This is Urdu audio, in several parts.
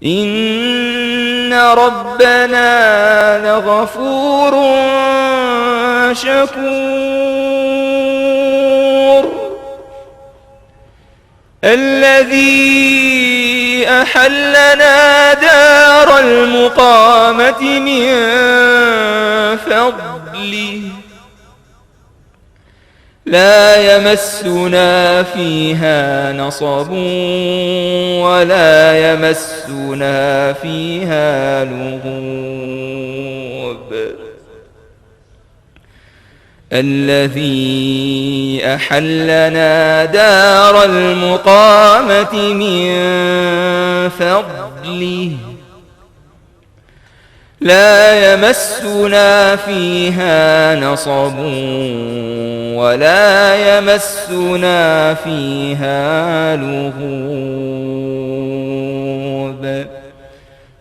إن ربنا لغفور شكور الذي أحلنا دار المقامة من فضله لا يمسنا فيها نصب ولا يمسنا فيها لغوب الذي أحلنا دار المقامة من فضله لا يمسنا فيها نصب ولا يمسنا فيها لغوب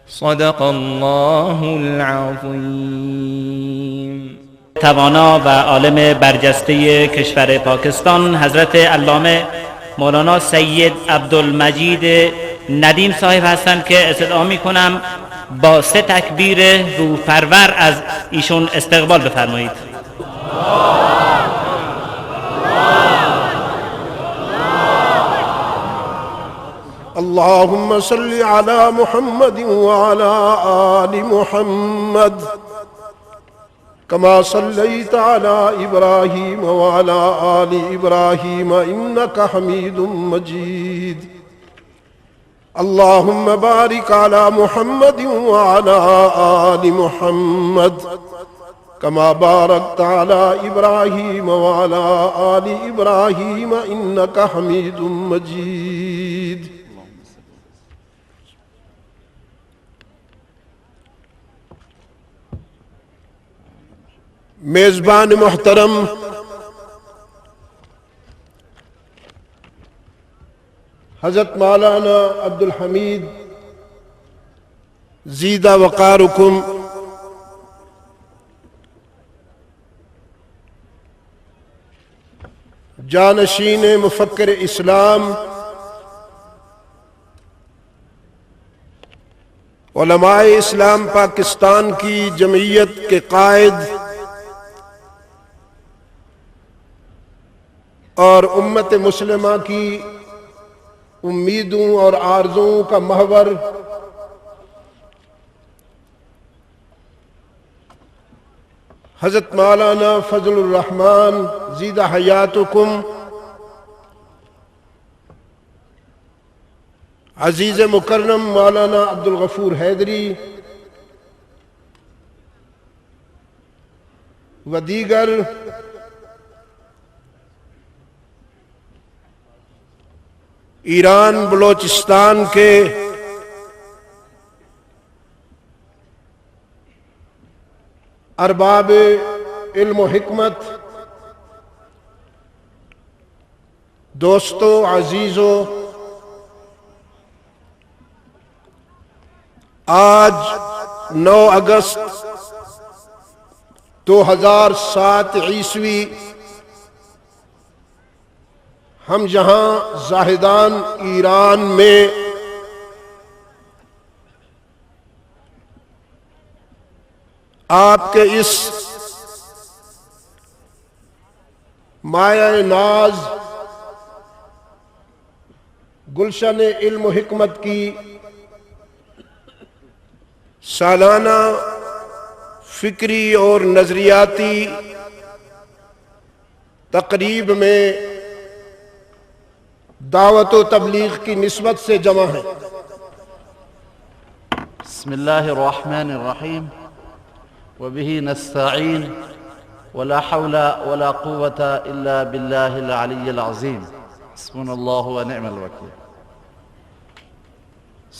صدق الله العظيم. توانا و عالم برجسته کشور پاکستان حضرت علامه مولانا سید عبدالمجید ندیم صاحب هستند که استدعا میکنم با 3 تکبیر روح‌پرور از ایشون استقبال بفرمایید. اللهم صل على محمد وعلى آل محمد كما صليت على إبراهيم وعلى آل إبراهيم إنك حميد مجيد. اللهم بارك على محمد وعلى آل محمد كما باركت على إبراهيم وعلى آل إبراهيم إنك حميد مجيد. میزبان محترم، حضرت مولانا عبدالحمید زیدہ وقارکم، جانشین مفکر اسلام، علماء اسلام پاکستان کی جمعیت کے قائد اور امت مسلمہ کی امیدوں اور آرزوؤں کا محور حضرت مولانا فضل الرحمن زیدہ حیاتکم، عزیز مکرم مولانا عبدالغفور حیدری و دیگر ایران بلوچستان کے ارباب علم و حکمت، دوستو، عزیزو، آج 9 اگست 2007 عیسوی ہم یہاں زاہدان ایران میں آپ کے اس مایہ ناز گلشن علم و حکمت کی سالانہ فکری اور نظریاتی تقریب میں دعوت و تبلیغ کی نسبت سے جمع ہیں۔ بسم اللہ الرحمن الرحیم وبه نستعین ولا حول ولا قوة الا باللہ العلی العظیم حسبنا اللہ ونعم الوکیل۔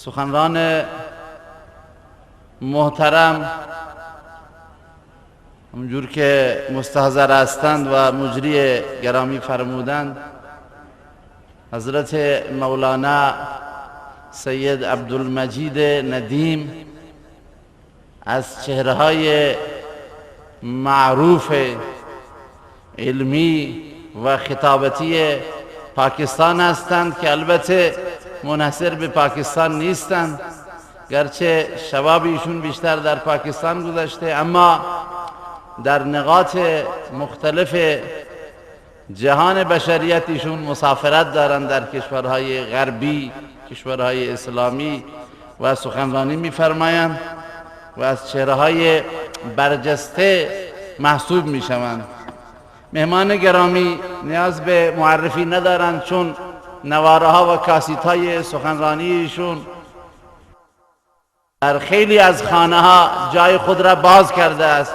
سخنران محترم، همجور که مستحضر هستند و مجری گرامی فرمودند، حضرت مولانا سید عبدالمجید ندیم از چهره‌های معروف علمی و خطابتی پاکستان هستند که البته منحصر به پاکستان نیستند، گرچه شباب ایشون بیشتر در پاکستان گذشته، اما در نقاط مختلف جهان بشریت ایشون مسافرت دارند، در کشورهای غربی، کشورهای اسلامی و سخنرانی می‌فرمایند و از چهره‌های برجسته محسوب می‌شوند. مهمان گرامی نیاز به معرفی ندارند، چون نواره‌ها و کاسیت‌های سخنرانی ایشون در خیلی از خانه‌ها جای خود را باز کرده است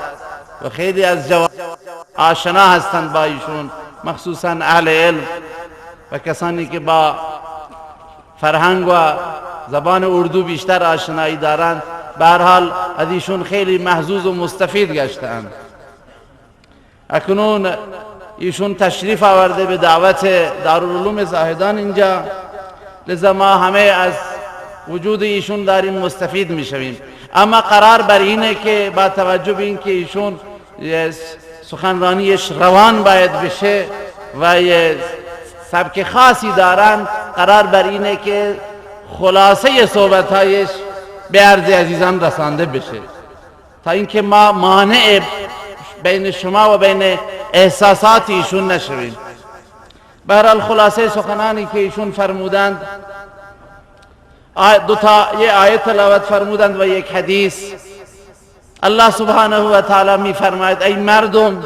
و خیلی از جوان آشنا هستند با ایشون، مخصوصا اهل علم و کسانی که با فرهنگ و زبان اردو بیشتر آشنایی دارند. به هر حال از ایشون خیلی محظوظ و مستفید گشتند. اکنون ایشون تشریف آورده به دعوت دارالعلوم زاهدان اینجا، لذا ما همه از وجود ایشون داریم مستفید میشویم. اما قرار بر اینه که با توجه به اینکه ایشون سخنرانیش روان باید بشه و یه سبک خاصی دارن، قرار بر اینه که خلاصه صحبتهایش به عرض عزیزان رسانده بشه تا اینکه ما مانع بین شما و بین احساسات ایشون نشویم. به هر حال خلاصه سخنانی که ایشون فرمودند، یه آیت تلاوت فرمودند و یک حدیث. الله سبحانه و تعالی می فرماید ای مردم،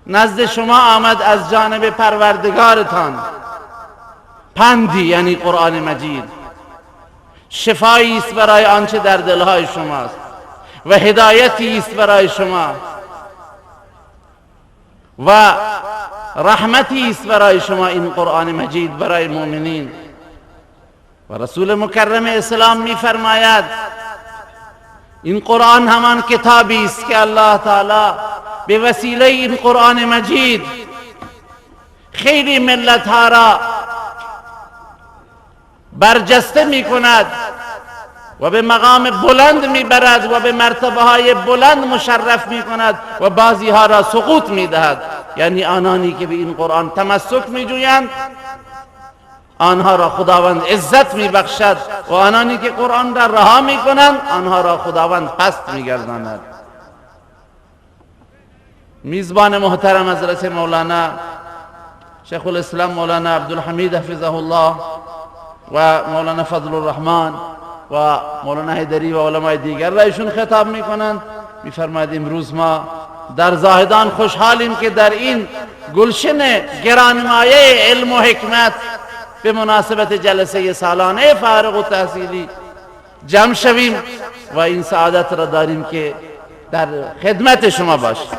نزد شما آمد از جانب پروردگارتان پندی، یعنی قرآن مجید، شفایی است برای آنچه در دلهای شماست و هدایتی است برای شما و رحمتی است برای شما. این قرآن مجید برای مؤمنین. و رسول مکرم اسلام می فرماید این قرآن همان کتابی است که الله تعالی به وسیله این قرآن مجید خیلی ملت ها را برجسته می کند و به مقام بلند می برد و به مرتبه های بلند مشرف می کند و بعضی ها را سقوط می دهد. یعنی آنانی که به این قرآن تمسک می جویند آنها را خداوند عزت می بخشد و آنانی که قرآن را رها می کنند آنها را خداوند پست می گرداند. میزبان محترم حضرت مولانا شیخ الاسلام مولانا عبدالحمید حفظه الله و مولانا فضل الرحمن و مولانا حیدری و علمای دیگر را ایشون خطاب می کنند. می فرماید امروز ما در زاهدان خوشحالیم که در این گلشن گرانمایه علم و حکمت به مناسبت جلسه سالانه فارغ التحصیلی جمع شویم و این سعادت را داریم که در خدمت شما باشیم.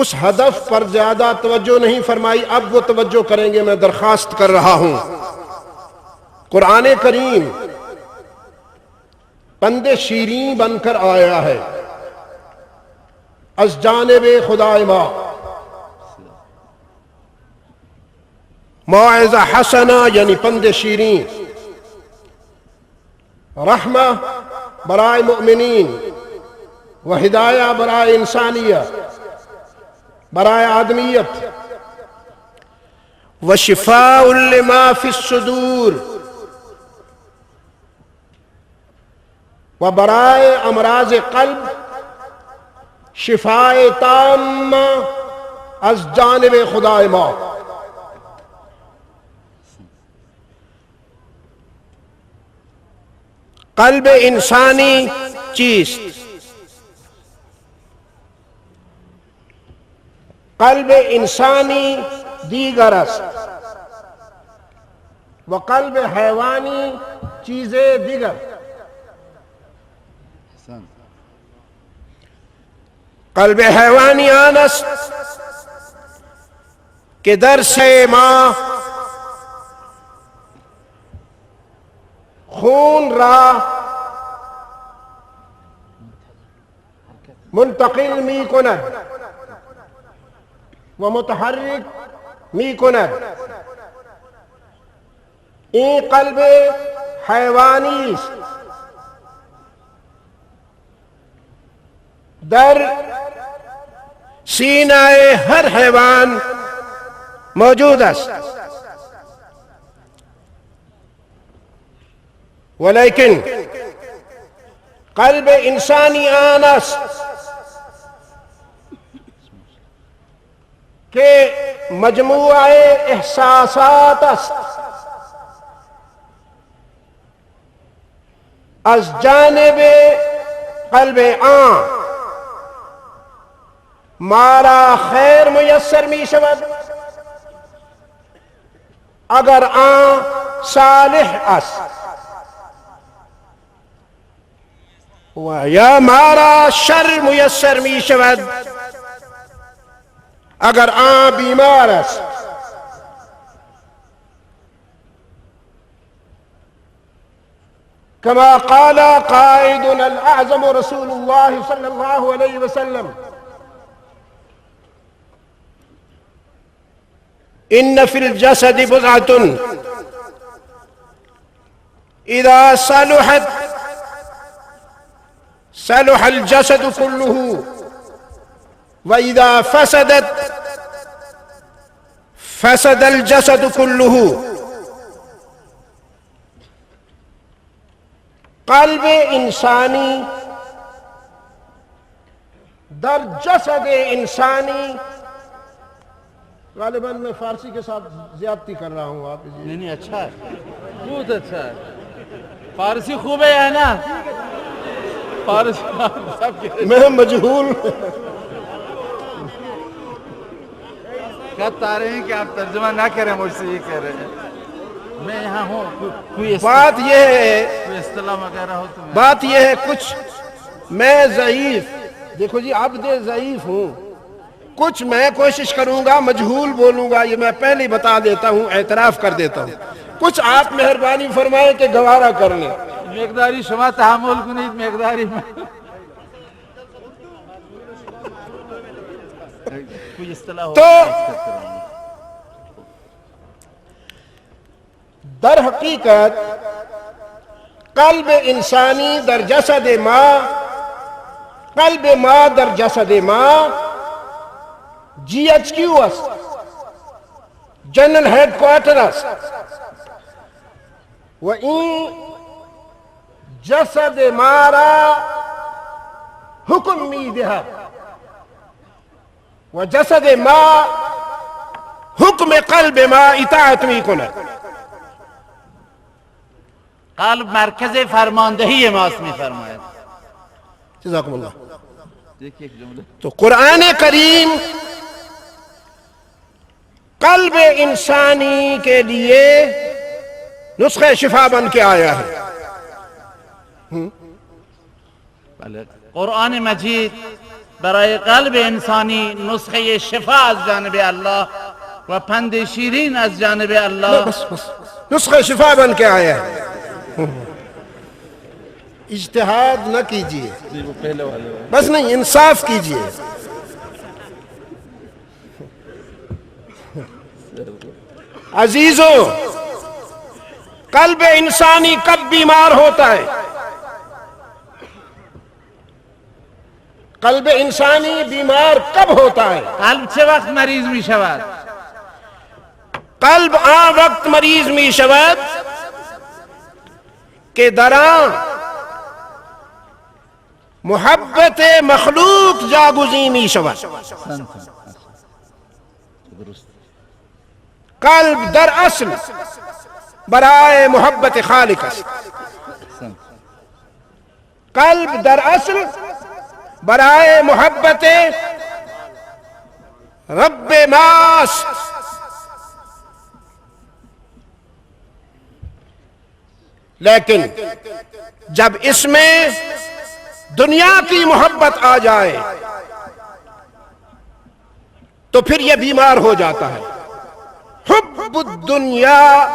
اس ہدف پر زیادہ توجہ نہیں فرمائی، اب وہ توجہ کریں گے، میں درخواست کر رہا ہوں۔ قرآن کریم پند شیریں بن کر آیا ہے از جانب خدائے ما، موعظہ حسنہ یعنی پند شیریں، رحمہ برائے مؤمنین و ہدایہ برائے انسانیہ، برائے آدمیت، و شفاء لما فی الصدور، و برائے امراض قلب شفاء تامہ از جانب خدائے ما۔ قلب انسانی چیست؟ قلب انسانی دیگر است و قلب حیوانی چیزیں دیگر۔ قلب حیوانی آن است کہ در سے ما خون را منتقل می کند و متحرک می کند، این قلب حیوانی است۔ در سینہ ہر حیوان موجود است، ولیکن قلب انسانی آن است کہ مجموعہ احساسات است، از جانب قلب آن مارا خیر میسر می شود اگر آن صالح است، و یا مارا شر میسر می شود اگر آن بیمار است۔ كما قال قائدنا الأعظم رسول الله صلى الله عليه وسلم: إن في الجسد بضعة إذا صلحت صلح الجسد كله وإذا فسدت فسد الجسد كله۔ قلب انسانی در جسد انسانی، غالباً میں فارسی کے ساتھ زیادتی کر رہا ہوں، آپ نہیں اچھا ہے، بہت اچھا ہے، فارسی خوب ہے نا، فارسی سب کے میں مجہول کہتا رہے ہیں کہ آپ ترجمہ نہ کریں، مجھ سے یہ کہہ رہے ہیں میں یہاں ہوں، بات یہ ہے، کوئی اصطلاح وغیرہ ہو تو بات یہ ہے کچھ میں ضعیف، دیکھو جی عبد ضعیف ہوں، کچھ میں کوشش کروں گا مجہول بولوں گا، یہ میں پہلے ہی بتا دیتا ہوں، اعتراف کر دیتا ہوں، کچھ آپ مہربانی فرمائیں کہ گوارا کر لیں۔ مقداری شما تحمل کنید، مقداری کوئی اصطلاح ہو تو در حقیقت قلب انسانی در جسد ما، قلب ما در جسد ما GHQ است، جنرل ہیڈ کوارٹر است، و این جسد ما را حکم می دهد و جسد ما حکم قلب ما اطاعت می کند۔ قلب مرکز فرماندہی ماست می فرماید۔ جزاکم اللہ۔ دیکھیے ایک جملہ، تو قرآن کریم قلب انسانی کے لیے نسخہ شفا بن کے آیا ہے۔ قرآن مجید برای قلب انسانی نسخه شفا از جانب الله و پند شیرین از جانب الله. بس نسخہ شفا بن کے آیا ہے. اجتہاد نہ کیجیے، بس نہیں، انصاف کیجیے. عزیزو، قلب انسانی کب بیمار ہوتا ہے؟ قلب انسانی بیمار کب ہوتا ہے؟ قلب چه وقت مریض می شود؟ قلب آن وقت مریض می شود کہ دران محبت مخلوق جاگزین می شود. قلب در اصل برائے محبت خالق است. قلب در اصل برائے محبت رب ماست. لیکن جب اس میں دنیا کی محبت آ جائے تو پھر یہ بیمار ہو جاتا ہے. حب الدنیا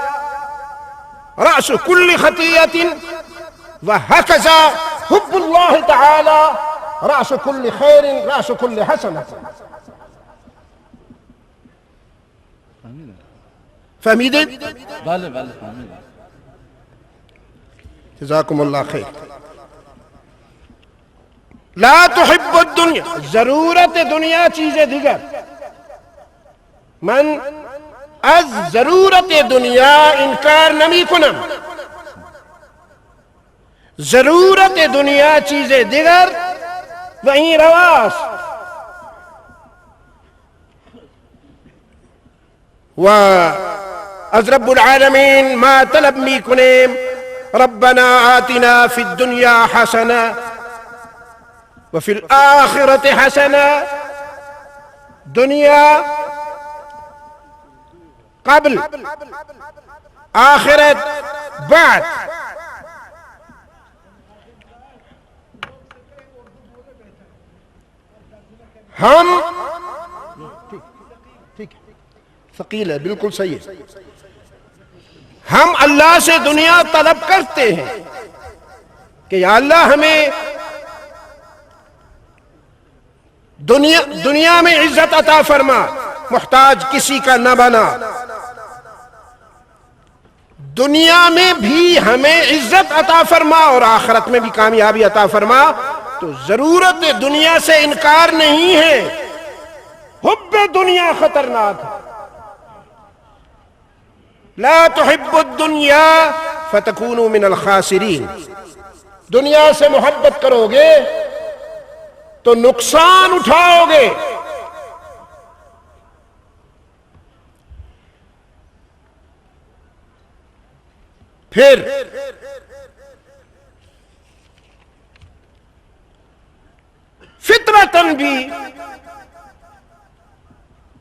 رأس كل خطيئة وهكذا حب الله تعالى رأس كل خير رأس كل حسنة. فهمیدید؟ بله بله فهمیدم. جزاکم اللہ خیر. لا تحب الدنیا، ضرورت دنیا چیز دیگر. من از ضرورت دنیا انکار نمی کنم. ضرورت دنیا چیز دیگر و این رواست. و از رب العالمین ما طلب می کنیم ربنا آتنا فی الدنیا حسنه وفي الآخرة حسنة. دنیا قبل، آخرت بعد. ہم ثقیل ہے، بالکل صحیح ہے. ہم اللہ سے دنیا طلب کرتے ہیں کہ یا اللہ ہمیں دنیا میں عزت عطا فرما، محتاج کسی کا نہ بنا. دنیا میں بھی ہمیں عزت عطا فرما اور آخرت میں بھی کامیابی عطا فرما. تو ضرورت دنیا سے انکار نہیں ہے، حب دنیا خطرناک ہے. لا تحب الدنیا فتکونوا من الخاسرین. دنیا سے محبت کرو گے تو نقصان اٹھاؤ گے. پھر فطرتاً بھی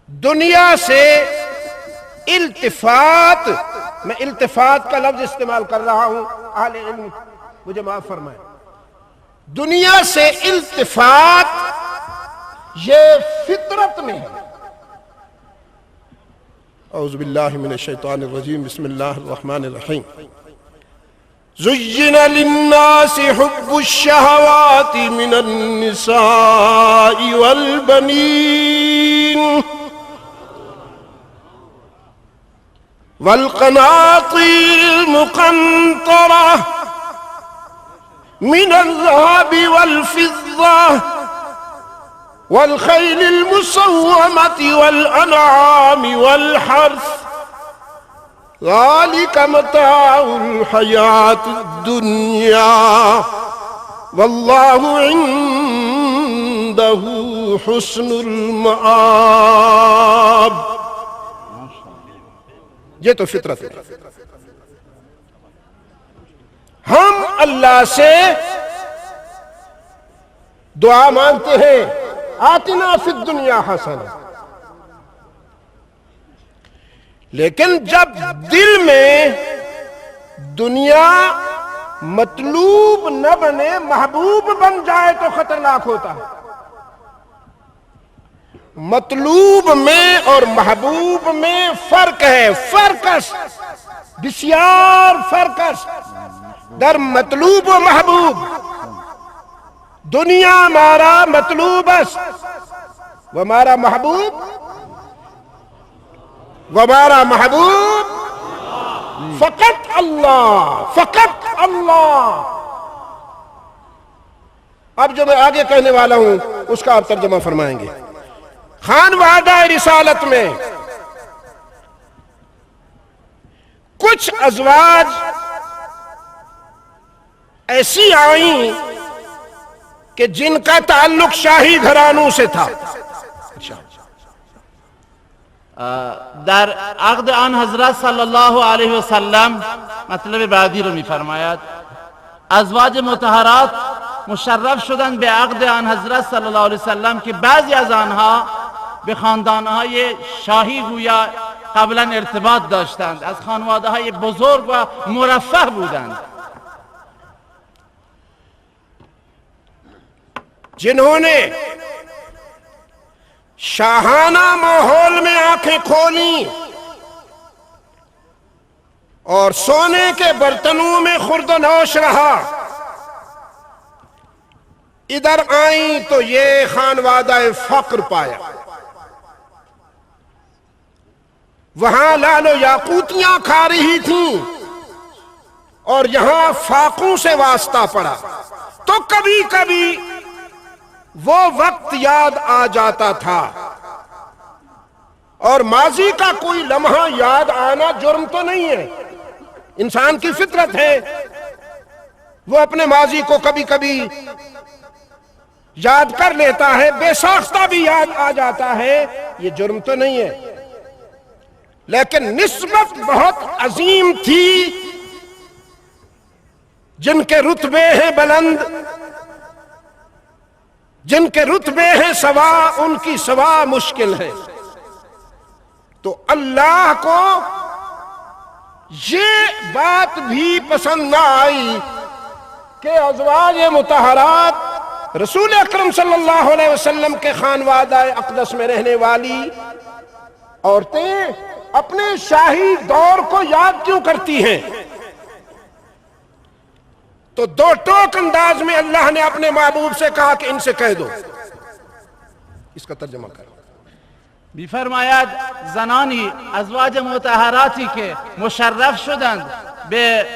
دنیا سے التفات، میں التفات کا لفظ استعمال کر رہا ہوں، اہل علم مجھے معاف فرمائیں. دنیا سے التفات یہ فطرت میں ہے. اعوذ باللہ من الشیطان الرجیم، بسم اللہ الرحمن الرحیم. زین للناس حب الشہوات من النساء والبنین والقناطیر المقنطرہ من الذهب والفضة والخيل المسومة والأنعام والحرث ذلك متاع الحياة الدنيا والله عنده حسن المآب. یہ تو فطرت ہے. ہم اللہ سے دعا مانگتے ہیں آتنا فی الدنیا حسنہ، لیکن جب دل میں دنیا مطلوب نہ بنے، محبوب بن جائے تو خطرناک ہوتا ہے. مطلوب میں اور محبوب میں فرق ہے، فرقس بسیار فرقس در مطلوب و محبوب. دنیا مارا مطلوب است ومارا محبوب فقط اللہ، فقط اللہ. اب جو میں آگے کہنے والا ہوں اس کا آپ ترجمہ فرمائیں گے. خانوادہ رسالت میں کچھ ازواج ایسی آئیں کہ جن کا تعلق شاہی گھرانوں سے تھا. در عقد آن حضرت صلی اللہ علیہ وسلم مطلب بعدی رو می فرماید ازواج مطهرات مشرف شدند به عقد آن حضرت صلی اللہ علیہ وسلم که بعضی از آنها به خاندانهای شاهی گویا قبلا ارتباط داشتند، از خانواده های بزرگ و مرفه بودند، جنہوں نے شاہانہ ماحول میں آنکھیں کھولیں اور سونے کے برتنوں میں خورد و نوش رہا. ادھر آئیں تو یہ خانوادہ فقر پایا. وہاں لال و یاقوتیاں کھا رہی تھیں اور یہاں فاقوں سے واسطہ پڑا. تو کبھی کبھی وہ وقت یاد آ جاتا تھا، اور ماضی کا کوئی لمحہ یاد آنا جرم تو نہیں ہے، انسان کی فطرت ہے. وہ اپنے ماضی کو کبھی کبھی یاد کر لیتا ہے، بے ساختہ بھی یاد آ جاتا ہے، یہ جرم تو نہیں ہے. لیکن نسبت بہت عظیم تھی، جن کے رتبے ہیں بلند، جن کے رتبے ہیں سوا، ان کی سوا مشکل ہے. تو اللہ کو یہ بات بھی پسند نہ آئی کہ ازواج مطہرات رسول اکرم صلی اللہ علیہ وسلم کے خانوادہ اقدس میں رہنے والی عورتیں اپنے شاہی دور کو یاد کیوں کرتی ہیں. تو دو ٹوک انداز میں اللہ نے اپنے محبوب سے کہا کہ ان سے کہہ دو. اس کا ترجمہ کرو. می‌فرماید زنانی ازواج مطهراتی که مشرف شدند به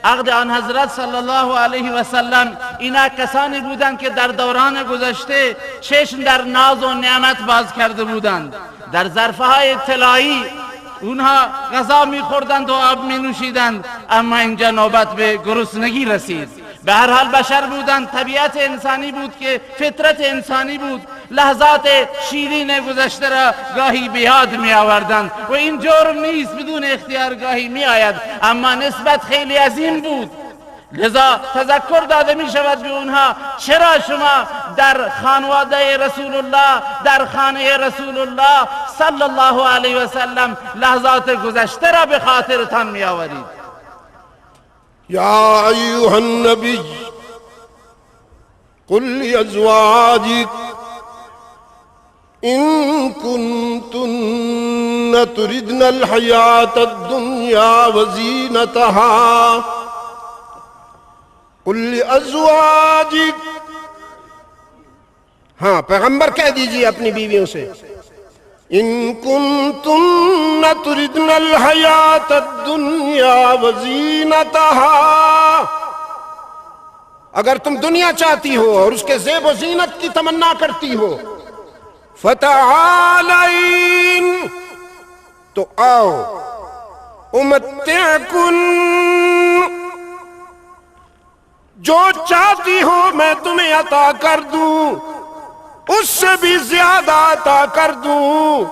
عقد آن حضرت صلی الله علیه و سلم اینا کسانی بودند که در دوران گذشته چشم در ناز و نعمت باز کرده بودند. در ظرفهای طلایی اونها غذا می‌خوردند و آب می‌نوشیدند، اما اینجا نوبت به گرسنگی رسید. به هر حال بشر بودند، طبیعت انسانی بود که فطرت انسانی بود، لحظات شیرین گذشته را گاهی به یاد می آوردند و این جرم نیست، بدون اختیار گاهی می آید، اما نسبت خیلی عظیم بود. لذا تذکر داده می شود به اونها چرا شما در خانواده رسول الله، در خانه رسول الله صلی الله علیه و سلم لحظات گذشته را به خاطرتان می آورید. یا ایها النبی قل لازواجک ان کنتن تردن الحیاة الدنیا وزینتها قل لازواجک، ہاں پیغمبر کہہ دیجئے اپنی بیویوں سے، ان کنتن تردن الحیاة الدنیا وزینتها، اگر تم دنیا چاہتی ہو اور اس کے زیب و زینت کی تمنا کرتی ہو، فتعالین، تو آؤ، امتعکن، جو چاہتی ہو میں تمہیں عطا کر دوں، اس سے بھی زیادہ عطا کر دوں،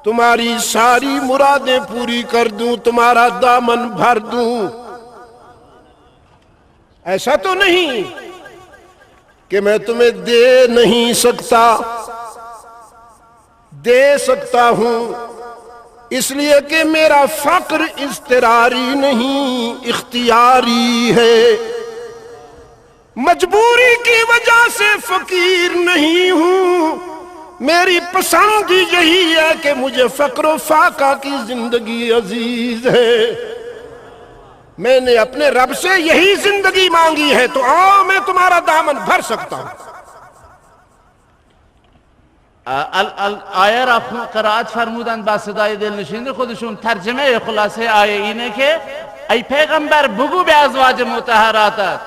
تمہاری ساری مرادیں پوری کر دوں، تمہارا دامن بھر دوں. ایسا تو نہیں کہ میں تمہیں دے نہیں سکتا، دے سکتا ہوں، اس لیے کہ میرا فقر اضطراری نہیں، اختیاری ہے. مجبوری کی وجہ سے فقیر نہیں ہوں، میری پسند ہی یہی ہے کہ مجھے فقر و فاقہ کی زندگی عزیز ہے، میں نے اپنے رب سے یہی زندگی مانگی ہے، تو آؤ میں تمہارا دامن بھر سکتا ہوں۔ آیه را قرائت فرمودند با صدای دلنشین خودشون. ترجمه خلاصه آیه اینه که ای پیغمبر بگو به ازواج مطهراتت،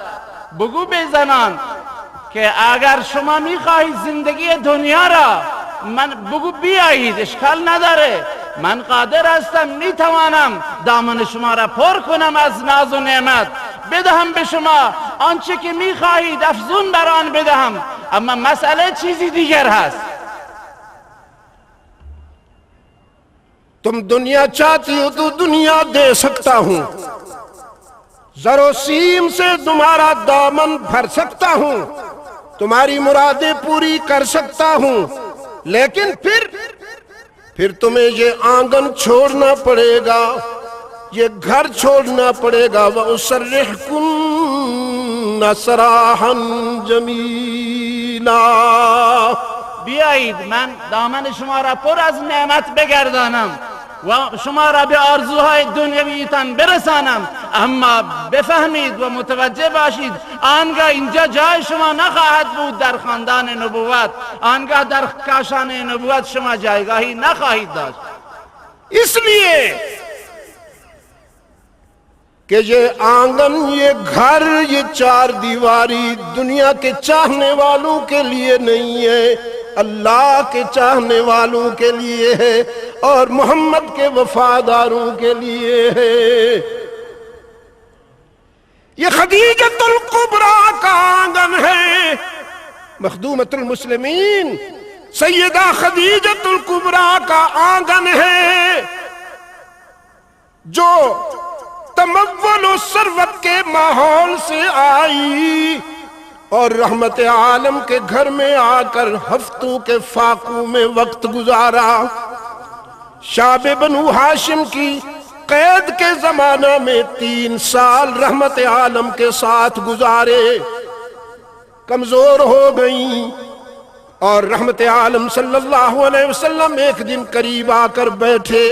بگو به زنان که اگر شما میخواهید زندگی دنیا را بگو بیایید، اشکال نداره، من قادر هستم، میتوانم دامن شما را پر کنم از ناز و نعمت، بدهم به شما آنچه که میخواهید، افزون بر آن بدهم، اما مسئله چیزی دیگر هست. تم دنیا چاہتی ہو تو دنیا دے سکتا ہوں، زر و سیم سے تمہارا دامن بھر سکتا ہوں، تمہاری مرادیں پوری کر سکتا ہوں، لیکن پھر تمہیں یہ آنگن چھوڑنا پڑے گا، یہ گھر چھوڑنا پڑے گا۔ وَأُسَرِّحْكُنَّ سَرَاحًا جَمِيلًا، بیایید من دامن شما را پر از نعمت بگردانم و شما را به آرزوهای دنیویتان برسانم، اما بفهمید و متوجه باشید آنگاه اینجا جای شما نخواهد بود در خاندان نبوت، آنگاه در کاشانه نبوت شما جایگاهی نخواهید داشت. اس لیے کہ یہ آنگن، یہ گھر، یہ چار دیواری دنیا کے چاہنے والوں کے لیے نہیں ہے، اللہ کے چاہنے والوں کے لیے ہے اور محمد کے وفاداروں کے لیے ہے۔ یہ خدیجۃ الکبریٰ کا آنگن ہے، مخدومۃ المسلمین سیدہ خدیجۃ الکبریٰ کا آنگن ہے، جو تمول و ثروت کے ماحول سے آئی اور رحمت عالم کے گھر میں آ کر ہفتوں کے فاقوں میں وقت گزارا۔ شعب بنو ہاشم کی قید کے زمانہ میں 3 سال رحمت عالم کے ساتھ گزارے، کمزور ہو گئیں، اور رحمت عالم صلی اللہ علیہ وسلم ایک دن قریب آ کر بیٹھے،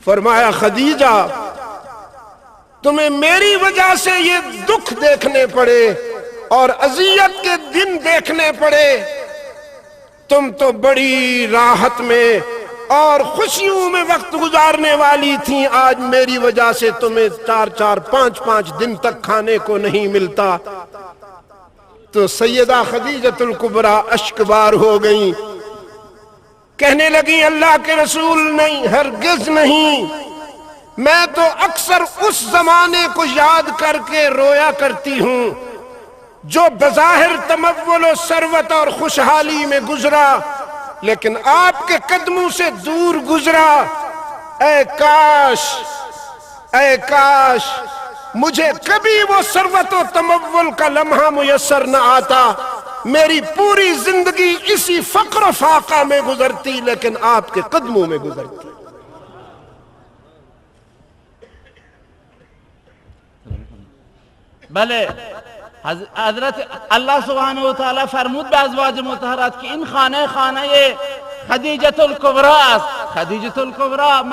فرمایا خدیجہ تمہیں میری وجہ سے یہ دکھ دیکھنے پڑے اور اذیت کے دن دیکھنے پڑے، تم تو بڑی راحت میں اور خوشیوں میں وقت گزارنے والی تھیں، آج میری وجہ سے تمہیں 4 5 دن تک کھانے کو نہیں ملتا۔ تو سیدہ خدیجۃ الکبریٰ اشکبار ہو گئیں، کہنے لگیں اللہ کے رسول نہیں، ہرگز نہیں، میں تو اکثر اس زمانے کو یاد کر کے رویا کرتی ہوں جو بظاہر تمول و ثروت اور خوشحالی میں گزرا، لیکن آپ کے قدموں سے دور گزرا۔ اے کاش مجھے کبھی وہ ثروت و تمول کا لمحہ میسر نہ آتا، میری پوری زندگی اسی فقر و فاقہ میں گزرتی، لیکن آپ کے قدموں میں گزرتی۔ بله، حضرت اللہ سبحانہ و تعالی فرمود به ازواج مطهرات که این خانه خدیجة الکبریٰ است. خدیجة الکبریٰ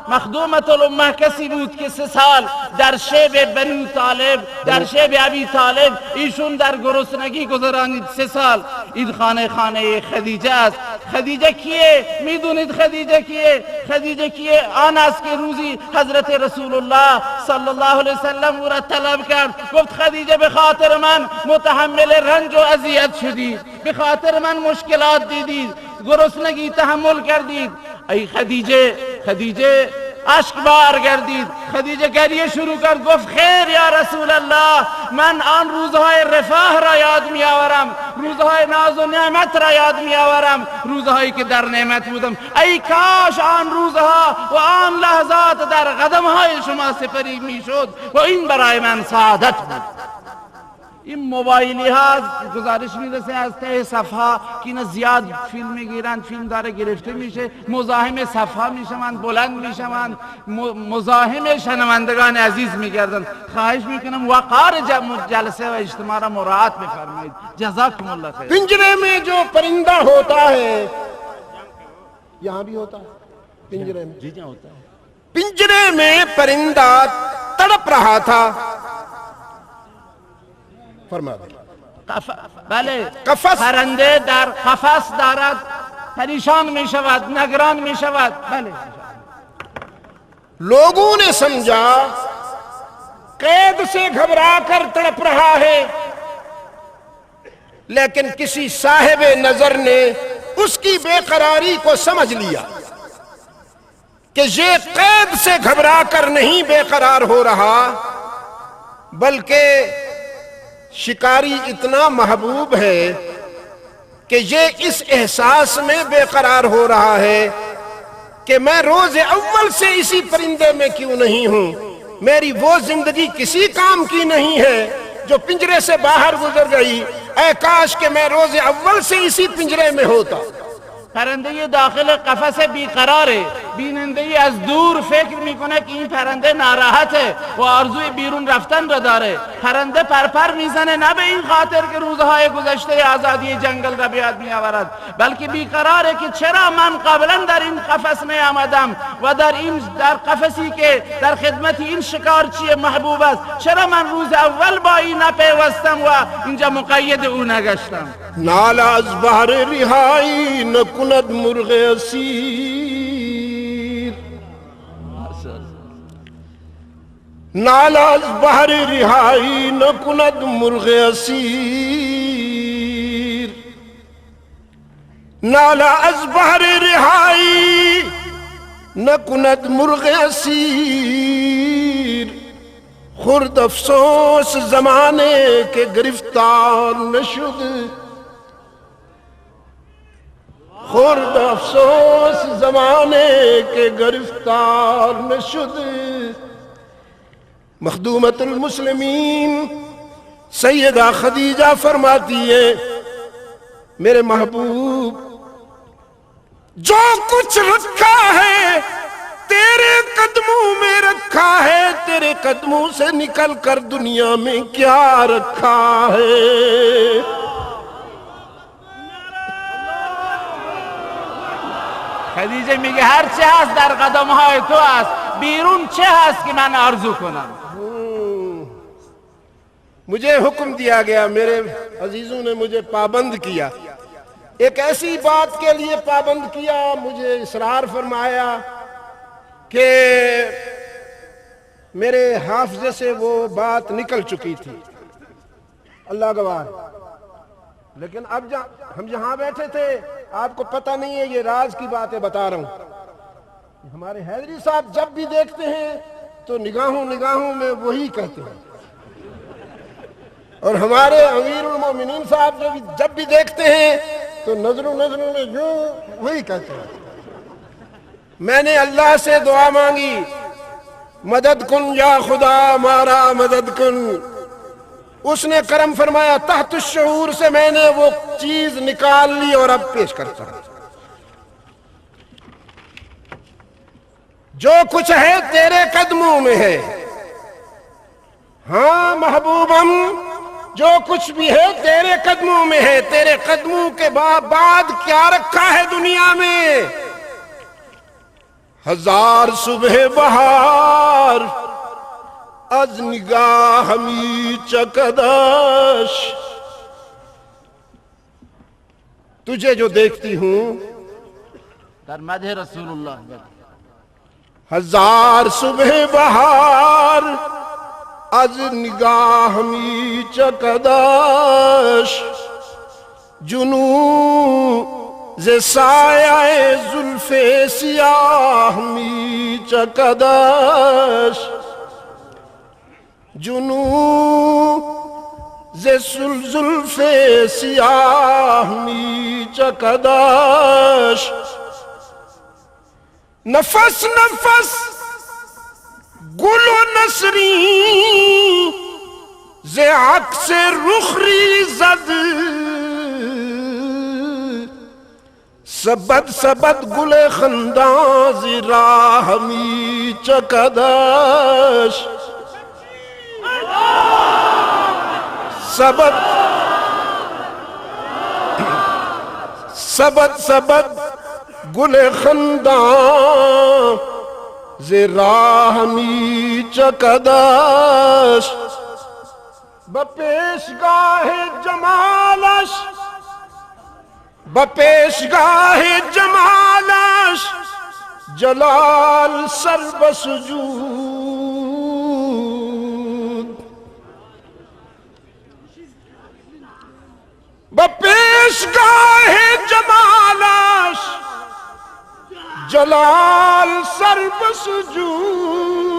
مخدومة الامه کسی بود که 3 سال در شیب بنی طالب، در شیب ابی طالب ایشون در گرسنگی گذرانید 3 سال. این خانه خدیجه است. خدیجه کیه؟ میدونید خدیجه کیه؟ خدیجه کیه؟ آن است که روزی حضرت رسول الله صلی الله علیه وسلم او را طلب کرد، گفت خدیجه به خاطر من متحمل رنج و اذیت شدید، به خاطر من مشکلات دیدید، گرسنگی تحمل کردید. ای خدیجه اشکبار گردید. خدیجه گریه شروع کرد، گفت خیر یا رسول الله، من آن روزهای رفاه را یاد می آورم، روزهای ناز و نعمت را یاد می آورم، روزهایی که در نعمت بودم. ای کاش آن روزها و آن لحظات در قدمهای شما سپری می شد و این برای من سعادت بود. این موبایلی ها گزارش میرسه از ته صفحه که اینا زیاد فیلم میگیرن، فیلم داره گرفته میشه، مزاحم صفحه میشوند، بلند میشوند، مزاحم شنوندگان عزیز میگردن. خواهش میکنم وقار جلسه و اجتماع را مراعات بفرمایید. جزاکم اللہ خیر. پنجرے میں جو پرندہ ہوتا ہے، یہاں بھی ہوتا ہے پنجرے میں، جی جی ہوتا ہے. پنجرے میں پرندہ تڑپ رہا تھا، فرما دیں بله قفس. پرنده در قفس دارد پریشان می شود، نگران می شود. بله لوگوں نے سمجھا قید سے گھبرا کر تڑپ رہا ہے، لیکن کسی صاحب نظر نے اس کی بے قراری کو سمجھ لیا کہ یہ قید سے گھبرا کر نہیں بے قرار ہو رہا، بلکہ شکاری اتنا محبوب ہے کہ یہ اس احساس میں بے قرار ہو رہا ہے کہ میں روز اول سے اسی پرندے میں کیوں نہیں ہوں، میری وہ زندگی کسی کام کی نہیں ہے جو پنجرے سے باہر گزر گئی، اے کاش کہ میں روز اول سے اسی پنجرے میں ہوتا. پرنده داخل قفس بیقراره، بیننده از دور فکر میکنه که این پرنده ناراحته و آرزوی بیرون رفتن را داره. پرنده پرپر میزنه نه به این خاطر که روزهای گذشته آزادی جنگل را بیاد میآورد، بلکه بیقراره که چرا من قبلا در این قفس می آمدم و در قفسی که در خدمت این شکارچی محبوب است، چرا من روز اول با این نپیوستم و اینجا مقید او نگشتم. نال از بحر رہائی نکند مرغ اسیر، نال از بحر رہائی نکند مرغ اسیر، نال از بحر رہائی نکند مرغ اسیر، خرد افسوس زمانے کے گرفتار نشد، خرد افسوس زمانے کے گرفتار نشد. مخدومت المسلمین سیدہ خدیجہ فرماتی ہے میرے محبوب جو کچھ رکھا ہے تیرے قدموں میں رکھا ہے، تیرے قدموں سے نکل کر دنیا میں کیا رکھا ہے. خدیجه میگه هر چه هست در قدمهای تو است، بیرون چه هست که من آرزو کنم. مجھے حکم دیا گیا، میرے عزیزوں نے مجھے پابند کیا، ایک ایسی بات کے لیے پابند کیا، مجھے اصرار فرمایا کہ میرے حافظے سے وہ بات نکل چکی تھی، اللہ گواہ ہے. لیکن اب ہم جہاں بیٹھے تھے آپ کو پتہ نہیں ہے، یہ راز کی باتیں بتا رہا ہوں. ہمارے حیدری صاحب جب بھی دیکھتے ہیں تو نگاہوں میں وہی کہتے ہیں، اور ہمارے امیر المومنین صاحب جب بھی دیکھتے ہیں تو نظروں میں جو وہی کہتے ہیں. میں نے اللہ سے دعا مانگی، مدد کن یا خدا ہمارا مدد کن. اس نے کرم فرمایا، تحت الشعور سے میں نے وہ چیز نکال لی اور اب پیش کرتا ہوں. جو کچھ ہے تیرے قدموں میں ہے. ہاں محبوبم، جو کچھ بھی ہے تیرے قدموں میں ہے. تیرے قدموں کے بعد کیا رکھا ہے دنیا میں؟ ہزار صبح بہار از نگاہ ہمی چکدش. تجھے جو دیکھتی ہوں در مدح رسول اللہ. ہزار صبح بہار از نگاہ ہمی چکدش، جنوں ز سایہ زلف سیاہ می چکدش، جنوں ز زلف سیاہ می چکدش. نفس نفس گل و نسری ز عکس رخ ریزد سبد سبد گل خندان ز راہ می چکدش سبد سبد سبد گل خندان ز راہ می چکدش بپیشگاہ جمالش بپیشگاہ جمالش جلال سر بسجود بپیشگاہ جمالش جلال سر بسجود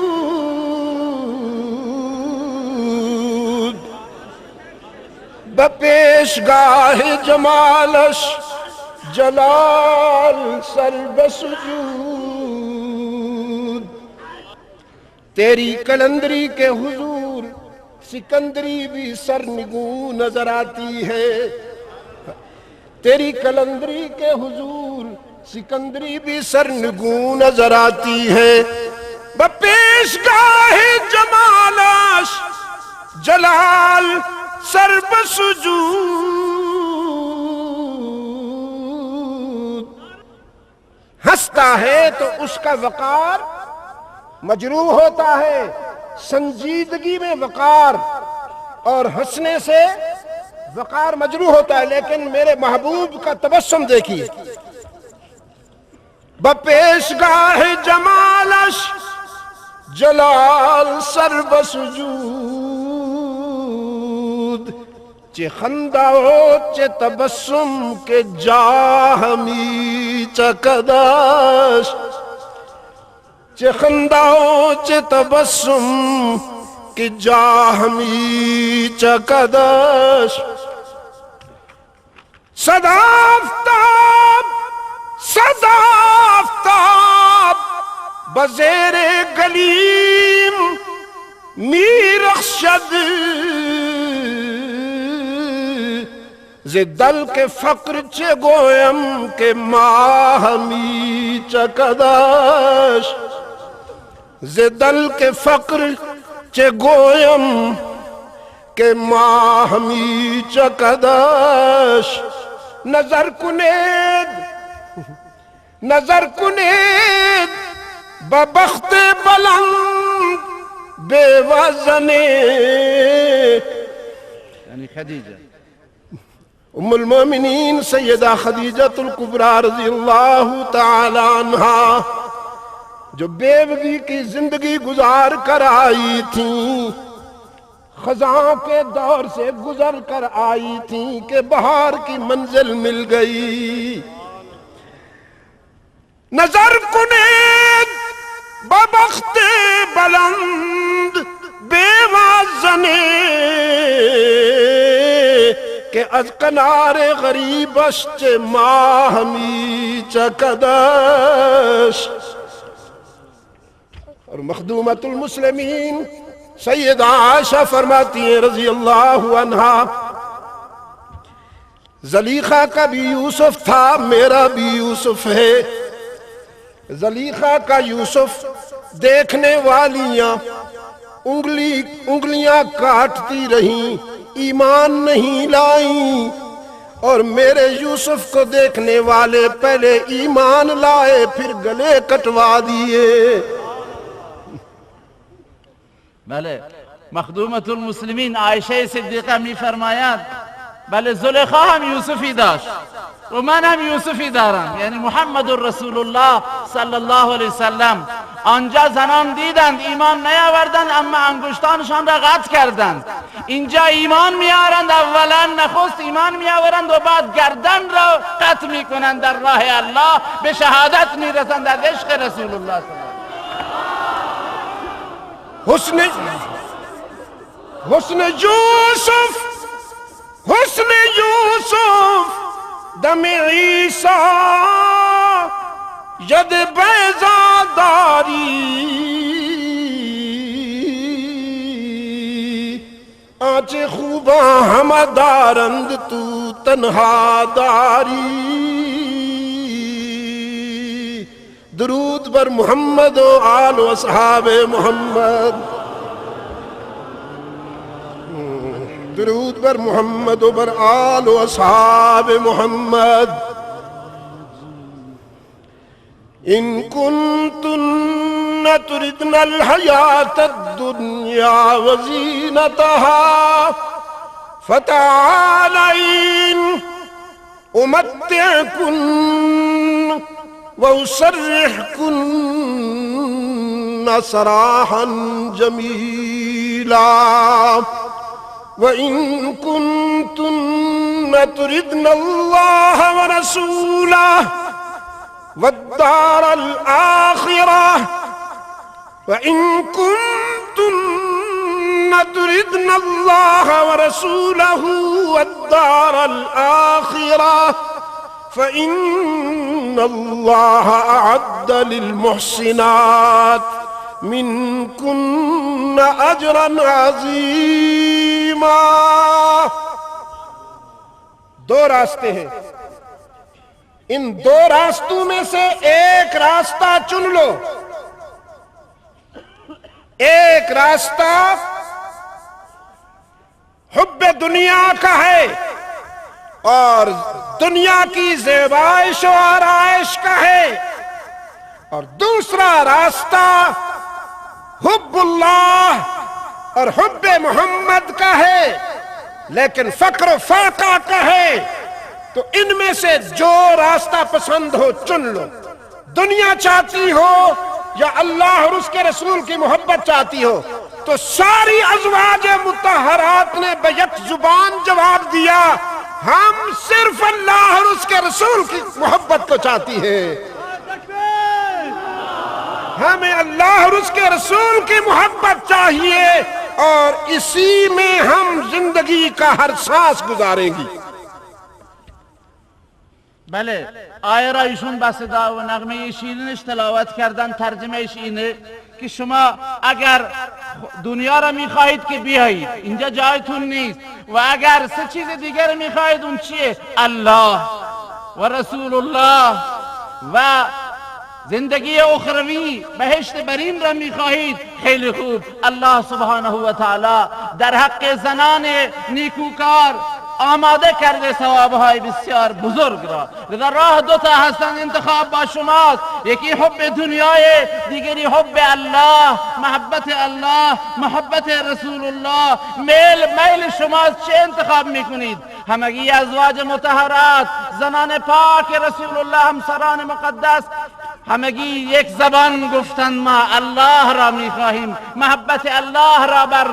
بپیشگاہ جمالش جلال سر بسجود تیری کلندری کے حضور سکندری بھی سرنگوں نظر آتی ہے تیری کلندری کے حضور سکندری بھی سرنگوں نظر آتی ہے بپیشگاہ جمالش جلال سر بسجود ہنستا ہے تو اس کا وقار مجروح ہوتا ہے سنجیدگی میں وقار اور ہنسنے سے وقار مجروح ہوتا ہے لیکن میرے محبوب کا تبسم دیکھیے بپیشگاہ جمالش جلال سر بسجود چه خنده و چه تبسم که جاه می چکدش چه خنده و چه تبسم که جاه می چکدش صدا آفتاب بزیر گلیم می رخشد ز دل کے فقر چه گویم که ماہ می چکدش ز دل کے فقر چه گویم که ماہ می چکدش نظر کنید ببخت بلند بے وزنے یعنی خدیجہ ام المومنین سیدہ خدیجہ الکبریٰ رضی اللہ تعالی عنہا جو بیوگی کی زندگی گزار کر آئی تھیں خزاں کے دور سے گزر کر آئی تھیں کہ بہار کی منزل مل گئی نظر کنید ببخت بلند بیوازنے کہ از کنار غریبش چه ماہ می چکدش اور مخدومت المسلمین سیدہ عائشہ فرماتی ہیں رضی اللہ عنہا زلیخا کا بھی یوسف تھا میرا بھی یوسف ہے زلیخا کا یوسف دیکھنے والیاں انگلیاں کاٹتی رہیں ایمان نہیں لائیں اور میرے یوسف کو دیکھنے والے پہلے ایمان لائے پھر گلے کٹوا دیے بله مخدومت المسلمین عایشه صدیقه می فرماید بله زلیخا هم یوسفی داشت و من هم یوسفی دارم یعنی محمد رسول الله صلی الله علیه وسلم آنجا زنان دیدند ایمان نیاوردند اما انگشتانشان را قطع کردند اینجا ایمان میارند اولا نخست ایمان میآورند و بعد گردن را قطع میکنند در راه الله به شهادت میرسند از عشق رسول الله صلی الله حسن یوسف دم عیسیٰ ید بیضا داری چنانچہ خوباں ہمہ دارند تو تنہا داری. درود بر محمد و آل و اصحاب محمد. درود بر محمد و بر آل و اصحاب محمد. ان کنتن تردن الحیات الدنیا وزینتها فتعالین امتعکن وأسرحكن سراحا جميلا. وإن كنتن تردن الله ورسوله والدار الآخرة وإن كنتن تردن الله ورسوله والدار الآخرة فإن الله أعد للمحسنات منكن أجرا عظيما. دو راستے ہیں، ان دو راستوں میں سے ایک راستہ چن لو. ایک راستہ حب دنیا کا ہے اور دنیا کی زیبائش و آرائش کا ہے، اور دوسرا راستہ حب اللہ اور حب محمد کا ہے لیکن فقر و فاقہ کا ہے. تو ان میں سے جو راستہ پسند ہو چن لو. دنیا چاہتی ہو یا اللہ اور اس کے رسول کی محبت چاہتی ہو؟ تو ساری ازواج مطہرات نے بیک زبان جواب دیا، ہم صرف اللہ اور اس کے رسول کی محبت کو چاہتی ہیں. ہمیں اللہ اور اس کے رسول کی محبت چاہیے اور اسی میں ہم زندگی کا ہر سانس گزاریں گی. بله آیه ایشون با صدا و نغمه شیرینش تلاوت کردن. ترجمهش اینه که شما اگر دنیا را میخواهید که بیایید، اینجا جایتون نیست، و اگر سه چیز دیگر میخواهید اون چیه؟ الله و رسول الله و زندگی اخروی بهشت برین را میخواهید، خیلی خوب. الله سبحانه و تعالی در حق زنان نیکوکار آماده کرده ثوابهای بسیار بزرگ را. لذا راه دوتا هستند، انتخاب با شماست. یکی حب دنیای، دیگری حب الله، محبت الله، محبت رسول الله. میل شماست، چه انتخاب میکنید؟ همگی ازواج مطهرات، زنان پاک رسول الله، همسران مقدس، همگی یک زبان گفتند ما الله را میخواهیم، محبت الله را بر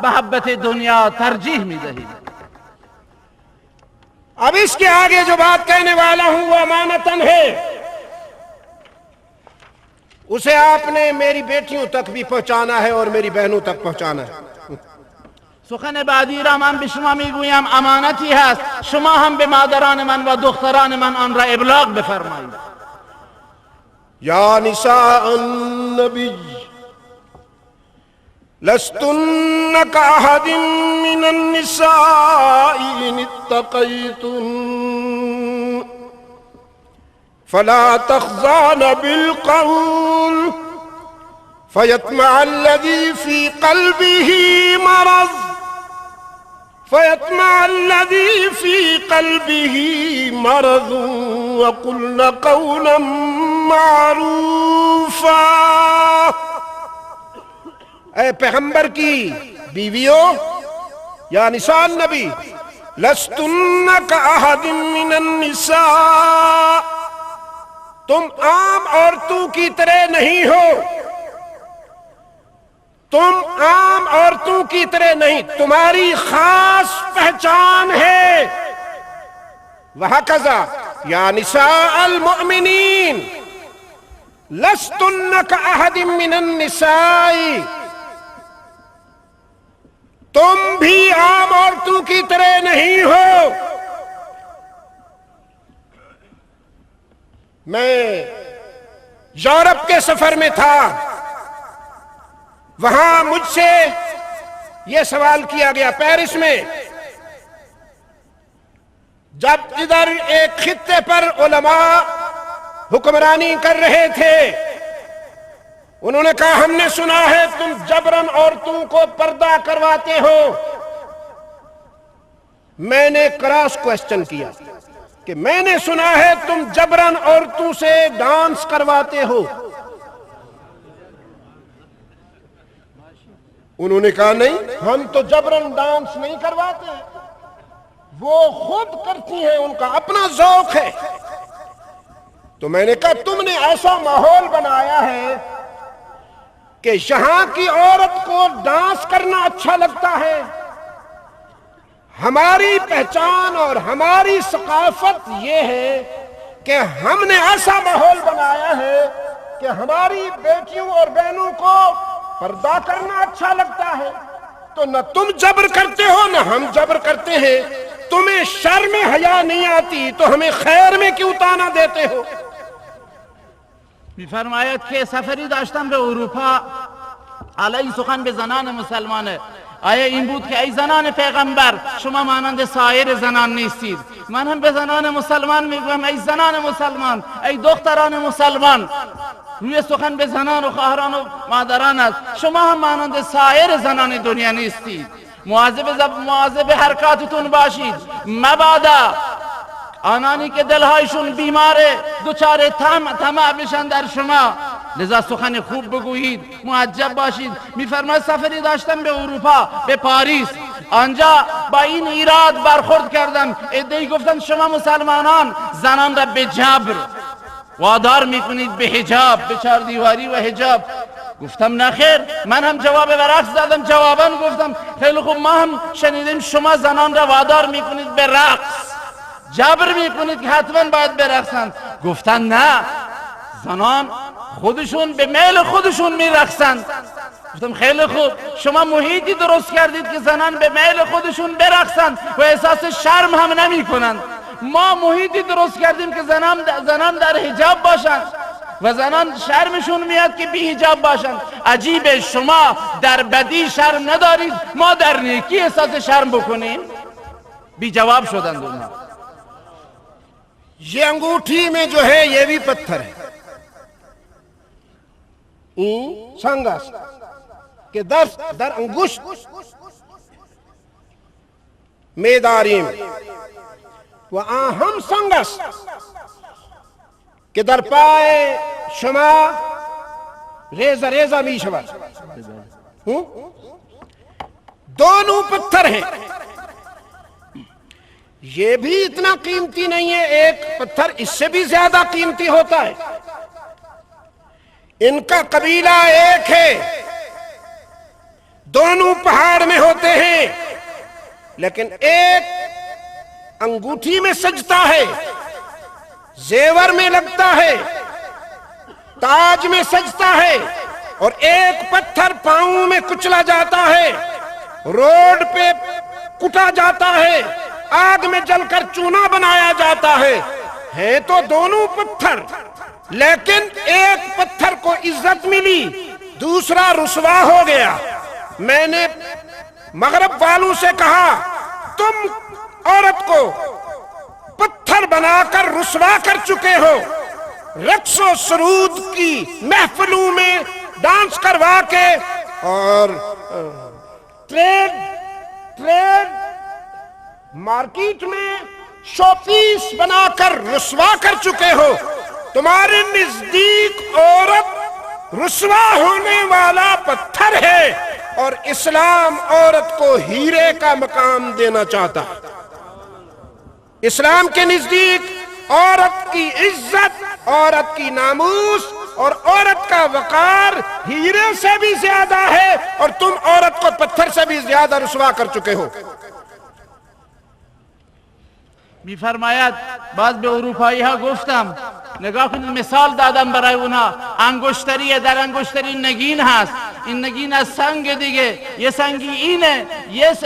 محبت دنیا ترجیح میدهیم. اب اس کے آگے جو بات کہنے والا ہوں وہ امانتاً ہے، اسے آپ نے میری بیٹیوں تک بھی پہنچانا ہے اور میری بہنوں تک پہنچانا ہے. سخن بعدی را من به شما میگویم امانتی هست، شما هم به مادران من و دختران من آن را ابلاغ بفرمایید. یا نساء النبی لستن كأحد من النساء إن اتقيتن فلا تخضعن بالقول فيطمع الذي في قلبه مرض وقلن قولا معروفا. اے پیغمبر کی بیویوں، یا نساء النبی، لستن کأحد من النساء، تم عام عورتوں کی طرح نہیں ہو. تم عام عورتوں کی طرح نہیں، تمہاری خاص پہچان ہے. وہکذا یا نساء المؤمنین لستن کأحد من النساء، تم بھی عام عورتوں کی طرح نہیں ہو. میں یورپ کے سفر میں تھا، وہاں مجھ سے یہ سوال کیا گیا پیرس میں، جب ادھر ایک خطے پر علماء حکمرانی کر رہے تھے، انہوں نے کہا ہم نے سنا ہے تم جبراً عورتوں کو پردہ کرواتے ہو۔ میں نے کراس کوسچن کیا کہ میں نے سنا ہے تم جبراً عورتوں سے ڈانس کرواتے ہو۔ انہوں نے کہا نہیں، ہم تو جبراً ڈانس نہیں کرواتے، وہ خود کرتی ہیں، ان کا اپنا ذوق ہے۔ تو میں نے کہا تم نے ایسا ماحول بنایا ہے کہ یہاں کی عورت کو ڈانس کرنا اچھا لگتا ہے۔ ہماری پہچان اور ہماری ثقافت یہ ہے کہ ہم نے ایسا ماحول بنایا ہے کہ ہماری بیٹیوں اور بہنوں کو پردہ کرنا اچھا لگتا ہے۔ تو نہ تم جبر کرتے ہو نہ ہم جبر کرتے ہیں، تمہیں شرم حیا نہیں آتی تو ہمیں خیر میں کیوں طعنہ دیتے ہو؟ می‌فرماید که سفری داشتم به اروپا، علیه سخن به زنان مسلمانه. آیا این بود که ای زنان پیغمبر شما مانند سایر زنان نیستید؟ من هم به زنان مسلمان میگم ای زنان مسلمان، ای دختران مسلمان، روی سخن به زنان و خواهران و مادران است، شما هم مانند سایر زنان دنیا نیستید. مواظب حرکاتتون باشید، مبادا آنانی که دلهایشون بیماره دوچار طمع بشن در شما، لذا سخن خوب بگویید، معجب باشید. میفرماید سفری داشتم به اروپا، به پاریس، آنجا با این ایراد برخورد کردم، عده‌ای گفتن شما مسلمانان زنان را به جبر وادار میکنید به حجاب، به چار دیواری و حجاب. گفتم نخیر، من هم جواب برعکس دادم، جواباً گفتم خیلی خوب، ما هم شنیدیم شما زنان را وادار میکنید به رقص، جبر میکنید که حتما باید برقصند. گفتن نه، زنان خودشون به میل خودشون میرقصند. گفتم خیلی خوب، شما محیطی درست کردید که زنان به میل خودشون برقصند و احساس شرم هم نمی کنند. ما محیطی درست کردیم که زنان در حجاب باشند و زنان شرمشون میاد که بی حجاب باشند. عجیبه شما در بدی شرم ندارید، ما در نیکی احساس شرم بکنیم. بی جواب شدند اونها. یہ انگوٹھی میں جو ہے یہ بھی پتھر ہے، سنگس کہ در انگشت میداریم و آہم سنگس که در پای شما ریزہ ریزہ می شود. دونوں پتھر ہیں، یہ بھی اتنا قیمتی نہیں ہے، ایک پتھر اس سے بھی زیادہ قیمتی ہوتا ہے. ان کا قبیلہ ایک ہے، دونوں پہاڑ میں ہوتے ہیں، لیکن ایک انگوٹھی میں سجتا ہے، زیور میں لگتا ہے، تاج میں سجتا ہے، اور ایک پتھر پاؤں میں کچلا جاتا ہے، روڈ پہ کٹا جاتا ہے، آگ میں جل کر چونا بنایا جاتا ہے. ہیں تو دونوں پتھر، لیکن ایک پتھر کو عزت ملی، دوسرا رسوا ہو گیا. میں نے مغرب والوں سے کہا تم عورت کو پتھر بنا کر رسوا کر چکے ہو، رقص و سرود کی محفلوں میں ڈانس کروا کے اور ٹریڈ مارکیٹ میں شو پیس بنا کر رسوا کر چکے ہو. تمہارے نزدیک عورت رسوا ہونے والا پتھر ہے، اور اسلام عورت کو ہیرے کا مقام دینا چاہتا ہے. اسلام کے نزدیک عورت کی عزت، عورت کی ناموس اور عورت کا وقار ہیرے سے بھی زیادہ ہے، اور تم عورت کو پتھر سے بھی زیادہ رسوا کر چکے ہو. میفرماید باز به اروپایی ها گفتم نگاه کنید، مثال دادم برای اونها، انگشتری در انگشتری نگین هست، این نگین از سنگ دیگه، یه سنگی اینه،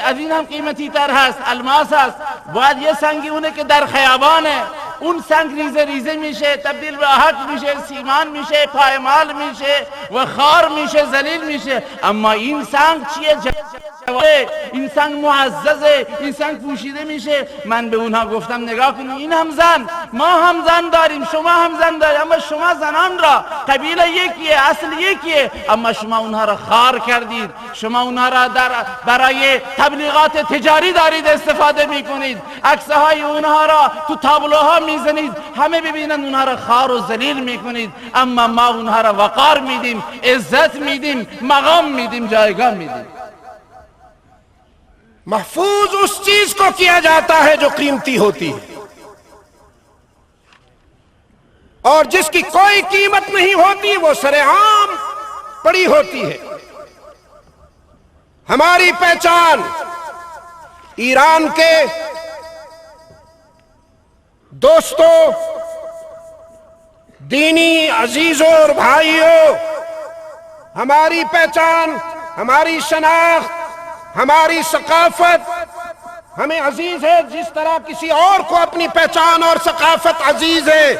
از این هم قیمتی تر هست، الماس هست. باید یه سنگی اونه که در خیابانه، اون سنگ ریزه ریزه میشه، تبدیل به آهک میشه، سیمان میشه، پایمال میشه و خار میشه، ذلیل میشه. اما این سنگ چیه؟ این سنگ معززه، این سنگ پوشیده میشه. من به اونها گفتم نگاه کنید، این هم زن، ما هم زن داریم، شما هم زن داریم، اما شما زنان را قبیله یکیه، اصل یکیه، اما شما اونها را خار کردید، شما اونها را برای تبلیغات تجاری دارید استفاده میکنید، عکسهای اونها را تو تابلوها میزنید همه ببینن، اونها را خار و ذلیل میکنید. اما ما اونها را وقار میدیم، عزت میدیم، مقام میدیم، جایگاه میدیم. محفوظ اس چیز کو کیا جاتا ہے جو قیمتی ہوتی ہے، اور جس کی کوئی قیمت نہیں ہوتی وہ سرعام پڑی ہوتی ہے۔ ہماری پہچان ایران کے دوستوں، دینی عزیزوں اور بھائیوں، ہماری پہچان، ہماری شناخت، ہماری ثقافت ہمیں عزیز ہے جس طرح کسی اور کو اپنی پہچان اور ثقافت عزیز ہے۔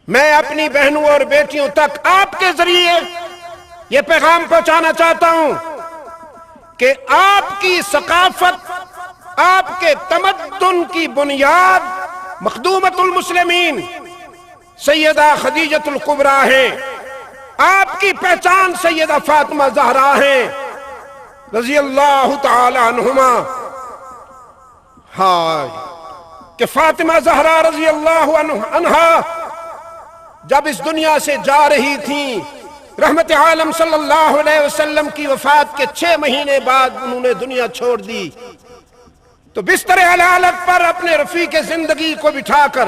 میں اپنی بہنوں اور بیٹیوں تک آپ کے ذریعے یہ پیغام پہنچانا چاہتا ہوں کہ آپ کی ثقافت، آپ کے تمدن کی بنیاد مخدومۃ المسلمین سیدہ خدیجۃ الکبریٰ ہے، آپ کی پہچان سیدہ فاطمہ زہرا ہے رضی اللہ تعالی عنہما۔ ہائے کہ فاطمہ زہرا رضی اللہ عنہا جب اس دنیا سے جا رہی تھیں، رحمت عالم صلی اللہ علیہ وسلم کی وفات کے 6 مہینے بعد انہوں نے دنیا چھوڑ دی، تو بستر علالت پر اپنے رفیق زندگی کو بٹھا کر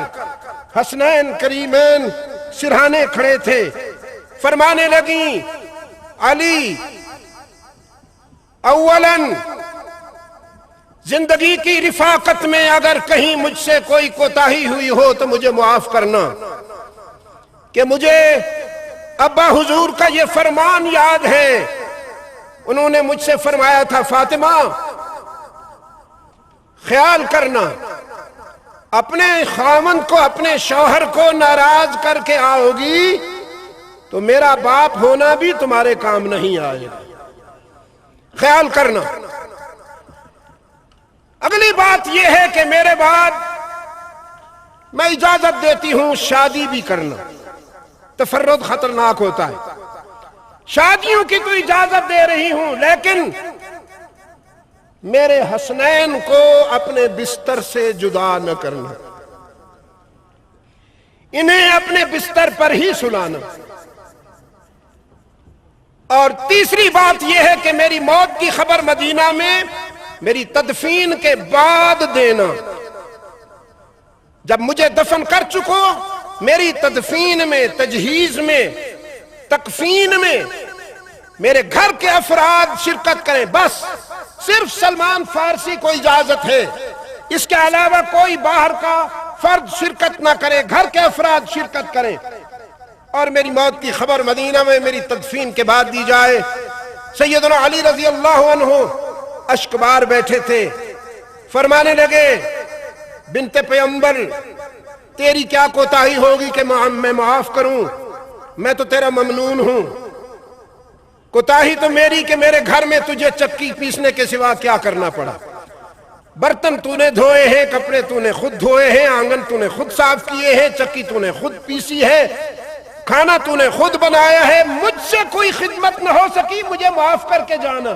حسنین کریمین سرہانے کھڑے تھے، فرمانے لگیں علی اولاً زندگی کی رفاقت میں اگر کہیں مجھ سے کوئی کوتاہی ہوئی ہو تو مجھے معاف کرنا، کہ مجھے ابا حضور کا یہ فرمان یاد ہے، انہوں نے مجھ سے فرمایا تھا فاطمہ خیال کرنا، اپنے خاوند کو، اپنے شوہر کو ناراض کر کے آؤ گی تو میرا باپ ہونا بھی تمہارے کام نہیں آئے گا، خیال کرنا۔ اگلی بات یہ ہے کہ میرے بعد میں اجازت دیتی ہوں شادی بھی کرنا، تفرد خطرناک ہوتا ہے، شادیوں کی تو اجازت دے رہی ہوں، لیکن میرے حسنین کو اپنے بستر سے جدا نہ کرنا، انہیں اپنے بستر پر ہی سلانا۔ اور تیسری بات یہ ہے کہ میری موت کی خبر مدینہ میں میری تدفین کے بعد دینا، جب مجھے دفن کر چکو میری تدفین میں، تجہیز میں، تکفین میں میرے گھر کے افراد شرکت کریں، بس صرف سلمان فارسی کو اجازت ہے، اس کے علاوہ کوئی باہر کا فرد شرکت نہ کرے، گھر کے افراد شرکت کریں، اور میری موت کی خبر مدینہ میں میری تدفین کے بعد دی جائے۔ سیدنا علی رضی اللہ عنہ اشک بار بیٹھے تھے، فرمانے لگے بنت پیغمبر تیری کیا کوتاہی ہوگی کہ میں معاف کروں، میں تو تیرا ممنون ہوں، کوتاہی تو میری کہ میرے گھر میں تجھے چکی پیسنے کے سوا کیا کرنا پڑا، برتن تو نے دھوئے ہیں، کپڑے تو نے خود دھوئے ہیں، آنگن تو نے خود صاف کیے ہیں، چکی تو نے خود پیسی ہے، کھانا تو نے خود بنایا ہے، مجھ سے کوئی خدمت نہ ہو سکی، مجھے معاف کر کے جانا،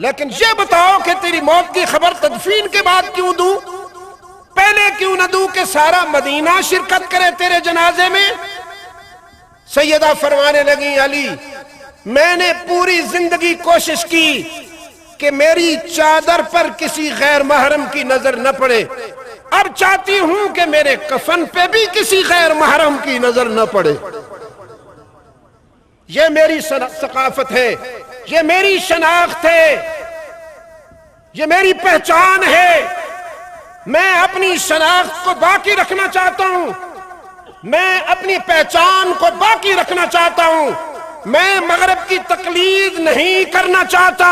لیکن یہ بتاؤ کہ تیری موت کی خبر تدفین کے بعد کیوں دوں، پہلے کیوں نہ دوں کہ سارا مدینہ شرکت کرے تیرے جنازے میں؟ سیدہ فرمانے لگیں علی میں نے پوری زندگی کوشش کی کہ میری چادر پر کسی غیر محرم کی نظر نہ پڑے، اب چاہتی ہوں کہ میرے کفن پہ بھی کسی غیر محرم کی نظر نہ پڑے۔ یہ میری ثقافت ہے، یہ میری شناخت ہے، یہ میری پہچان ہے، میں اپنی شناخت کو باقی رکھنا چاہتا ہوں، میں اپنی پہچان کو باقی رکھنا چاہتا ہوں، میں مغرب کی تقلید نہیں کرنا چاہتا،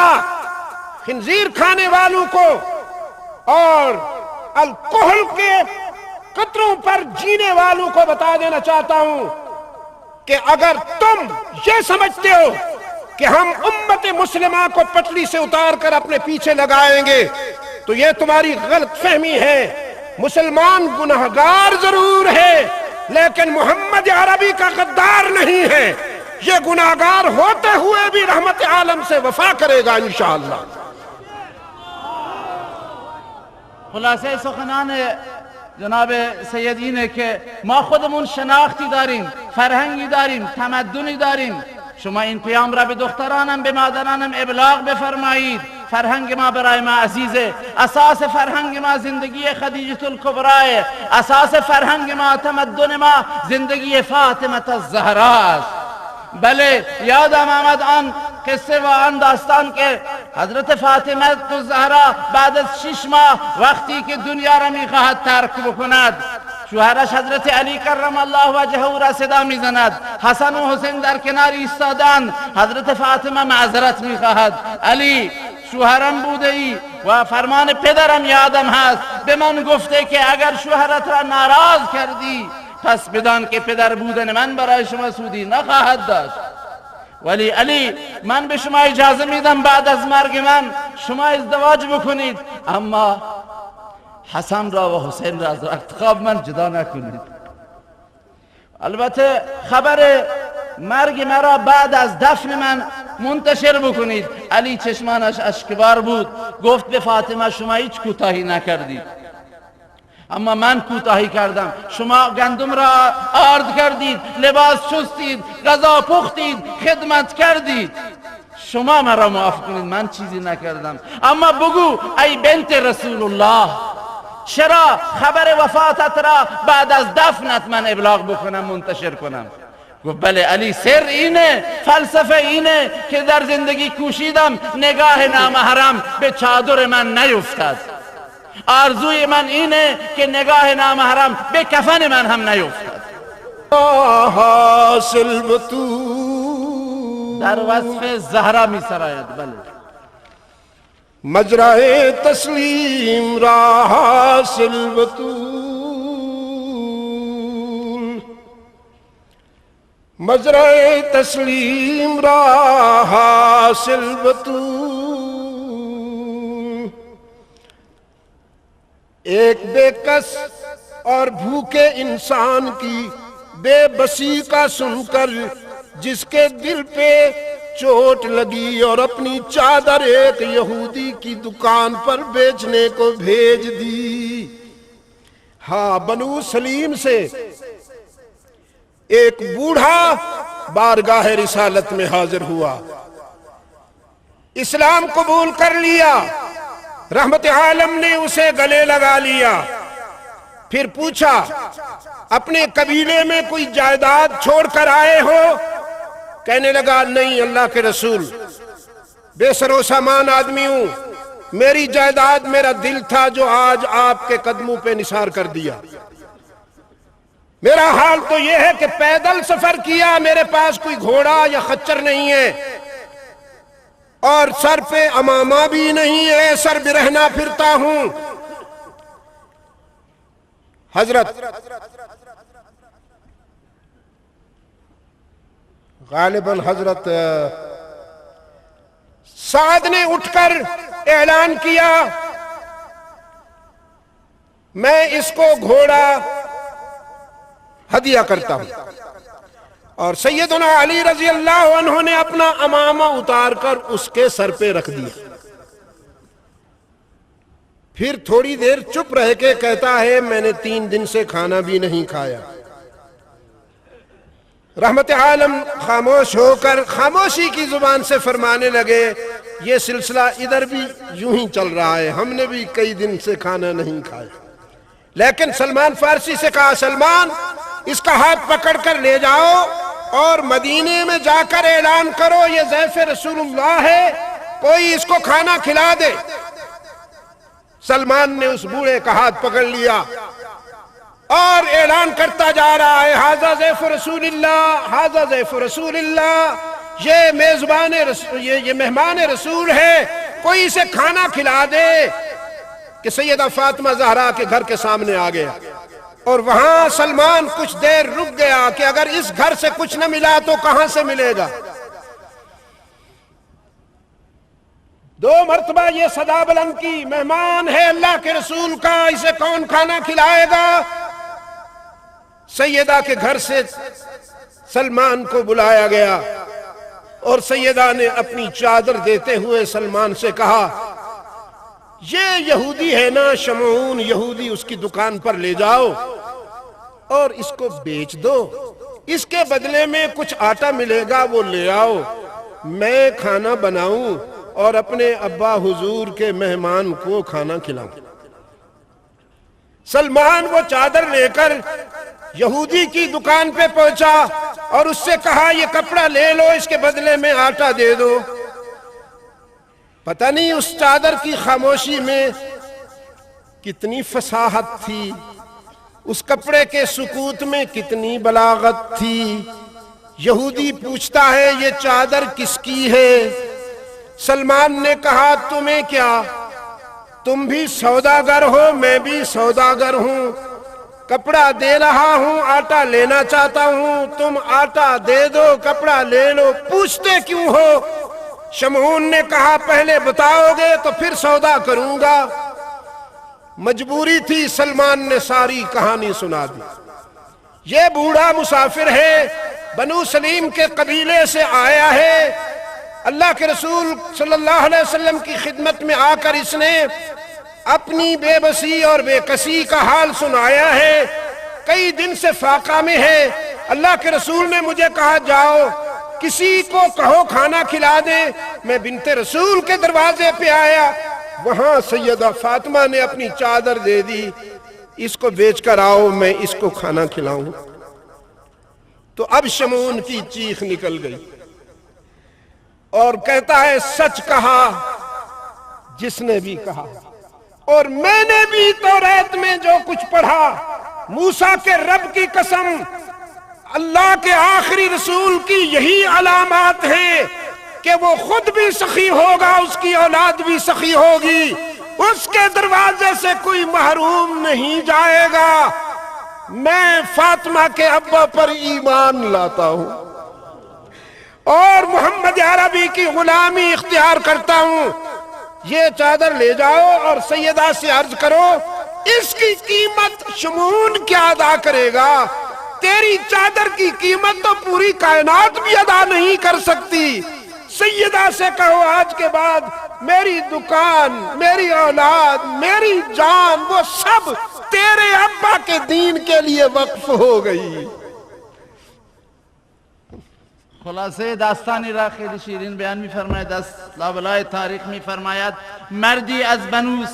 خنزیر کھانے والوں کو اور الکحل کے قطروں پر جینے والوں کو بتا دینا چاہتا ہوں کہ اگر تم یہ سمجھتے ہو کہ ہم امت مسلمہ کو پٹری سے اتار کر اپنے پیچھے لگائیں گے تو یہ تمہاری غلط فہمی ہے۔ مسلمان گناہگار ضرور ہے لیکن محمد عربی کا غدار نہیں ہے، یہ گناہگار ہوتے ہوئے بھی رحمت عالم سے وفا کرے گا انشاءاللہ۔ خلاصه سخنان جناب سیدی اینه که ما خودمون شناختی داریم، فرهنگی داریم، تمدنی داریم. شما این پیام را به دخترانم به مادرانم ابلاغ بفرمایید. فرهنگ ما برای ما عزیزه، اساس فرهنگ ما زندگی خدیجه الکبرای، اساس فرهنگ ما تمدن ما زندگی فاطمه الزهرا است. بله یادم آمد آن قصه و آن داستان که حضرت فاطمه الزهرا بعد از 6 ماه وقتی که دنیا را میخواهد ترک بکند، شوهرش حضرت علی کرم الله وجهه را صدا میزند، حسن و حسین در کنار ایستادند، حضرت فاطمه معذرت میخواهد، علی شوهرم بوده ای و فرمان پدرم یادم هست، به من گفته که اگر شوهرت را ناراض کردی پس بدان که پدر بودن من برای شما سودی نخواهد داشت. ولی علی من به شما اجازه میدم بعد از مرگ من شما ازدواج بکنید، اما حسن را و حسین را از انتخاب من جدا نکنید. البته خبر مرگ مرا بعد از دفن من منتشر بکنید. علی چشمانش اشکبار بود، گفت به فاطمه شما هیچ کوتاهی نکردید اما من کوتاهی کردم. شما گندم را آرد کردید، لباس شستید، غذا پختید، خدمت کردید، شما مرا معاف کنید، من چیزی نکردم. اما بگو ای بنت رسول الله چرا خبر وفاتت را بعد از دفنت من ابلاغ بکنم، منتشر کنم؟ گفت بله علی سر اینه، فلسفه اینه که در زندگی کوشیدم نگاه نامحرم به چادر من نیفتد. آرزوی من اینه که نگاه نامحرم به کفن من هم نیفتد. حاصل بتو در وصف زهرا می سراید. بله مجرائے تسلیم را حاصل بطول، مجرائے تسلیم را حاصل بطول، ایک بے کس اور بھوکے انسان کی بے بسی کا سن کر جس کے دل پہ چوٹ لگی اور اپنی چادر ایک یہودی کی دکان پر بیچنے کو بھیج دی۔ ہاں بنو سلیم سے ایک بوڑھا بارگاہ رسالت میں حاضر ہوا، اسلام قبول کر لیا، رحمت عالم نے اسے گلے لگا لیا، پھر پوچھا اپنے قبیلے میں کوئی جائیداد چھوڑ کر آئے ہو؟ کہنے لگا نہیں اللہ کے رسول، بے سر و سامان آدمی ہوں، میری جائیداد میرا دل تھا جو آج آپ کے قدموں پہ نثار کر دیا۔ میرا حال تو یہ ہے کہ پیدل سفر کیا، میرے پاس کوئی گھوڑا یا خچر نہیں ہے، اور سر پہ امامہ بھی نہیں ہے، سر برہنہ پھرتا ہوں۔ حضرت غالباً حضرت سعد نے اٹھ کر اعلان کیا میں اس کو گھوڑا ہدیہ کرتا ہوں، اور سیدنا علی رضی اللہ عنہ نے اپنا امامہ اتار کر اس کے سر پہ رکھ دیا۔ پھر تھوڑی دیر چپ رہ کے کہتا ہے میں نے 3 دن سے کھانا بھی نہیں کھایا۔ رحمت عالم خاموش ہو کر خاموشی کی زبان سے فرمانے لگے یہ سلسلہ ادھر بھی یوں ہی چل رہا ہے، ہم نے بھی کئی دن سے کھانا نہیں کھایا۔ لیکن سلمان فارسی سے کہا سلمان اس کا ہاتھ پکڑ کر لے جاؤ اور مدینے میں جا کر اعلان کرو یہ ضیف رسول اللہ ہے، کوئی اس کو کھانا کھلا دے۔ سلمان نے اس بوڑھے کا ہاتھ پکڑ لیا اور اعلان کرتا جا رہا ہے ھذا ضیف رسول اللہ، ھذا ضیف رسول اللہ، یہ میزبان رسول، یہ مہمان رسول ہے، کوئی اسے کھانا کھلا دے۔ کہ سیدہ فاطمہ زہرا کے گھر کے سامنے آ گیا، اور وہاں سلمان کچھ دیر رک گیا کہ اگر اس گھر سے کچھ نہ ملا تو کہاں سے ملے گا۔ 2 مرتبہ یہ صدا بلند کی، مہمان ہے اللہ کے رسول کا، اسے کون کھانا کھلائے گا؟ سیدہ کے گھر سے سلمان کو بلایا گیا، اور سیدہ نے اپنی چادر دیتے ہوئے سلمان سے کہا، یہ یہودی ہے نا شمعون یہودی، اس کی دکان پر لے جاؤ اور اس کو بیچ دو، اس کے بدلے میں کچھ آٹا ملے گا وہ لے آؤ، میں کھانا بناؤں اور اپنے ابا حضور کے مہمان کو کھانا کھلاؤں۔ سلمان وہ چادر لے کر یہودی کی دکان پہ پہنچا اور اس سے کہا، یہ کپڑا لے لو، اس کے بدلے میں آٹا دے دو۔ پتہ نہیں اس چادر کی خاموشی میں کتنی فصاحت تھی، اس کپڑے کے سکوت میں کتنی بلاغت تھی۔ یہودی پوچھتا ہے، یہ چادر کس کی ہے؟ سلمان نے کہا، تمہیں کیا، تم بھی سوداگر ہو، میں بھی سوداگر ہوں، کپڑا دے رہا ہوں، آٹا لینا چاہتا ہوں، تم آٹا دے دو، کپڑا لے لو، پوچھتے کیوں ہو؟ شمعون نے کہا، پہلے بتاؤ گے تو پھر سودا کروں گا۔ مجبوری تھی، سلمان نے ساری کہانی سنا دی۔ یہ بوڑھا مسافر ہے، بنو سلیم کے قبیلے سے آیا ہے، اللہ کے رسول صلی اللہ علیہ وسلم کی خدمت میں آ کر اس نے اپنی بے بسی اور بے کسی کا حال سنایا ہے، کئی دن سے فاقہ میں ہے۔ اللہ کے رسول نے مجھے کہا، جاؤ کسی کو کہو کھانا کھلا دے۔ میں بنت رسول کے دروازے پہ آیا، وہاں سیدہ فاطمہ نے اپنی چادر دے دی، اس کو بیچ کر آؤ، میں اس کو کھانا کھلاؤں۔ تو اب شمعون کی چیخ نکل گئی اور کہتا ہے، سچ کہا جس نے بھی کہا، اور میں نے بھی توریت میں جو کچھ پڑھا، موسیٰ کے رب کی قسم، اللہ کے آخری رسول کی یہی علامات ہیں کہ وہ خود بھی سخی ہوگا، اس کی اولاد بھی سخی ہوگی، اس کے دروازے سے کوئی محروم نہیں جائے گا۔ میں فاطمہ کے ابا پر ایمان لاتا ہوں اور محمد عربی کی غلامی اختیار کرتا ہوں۔ یہ چادر لے جاؤ اور سیدہ سے عرض کرو، اس کی قیمت شمعون کیا ادا کرے گا؟ تیری چادر کی قیمت تو پوری کائنات بھی ادا نہیں کر سکتی۔ سیدہ سے کہو، آج کے بعد میری دکان، میری اولاد، میری جان، وہ سب تیرے ابا کے دین کے لیے وقف ہو گئی۔ خلاصه داستانی را خیلی شیرین بیان می فرماید از لابلای تاریخ می فرماید مردی از بنو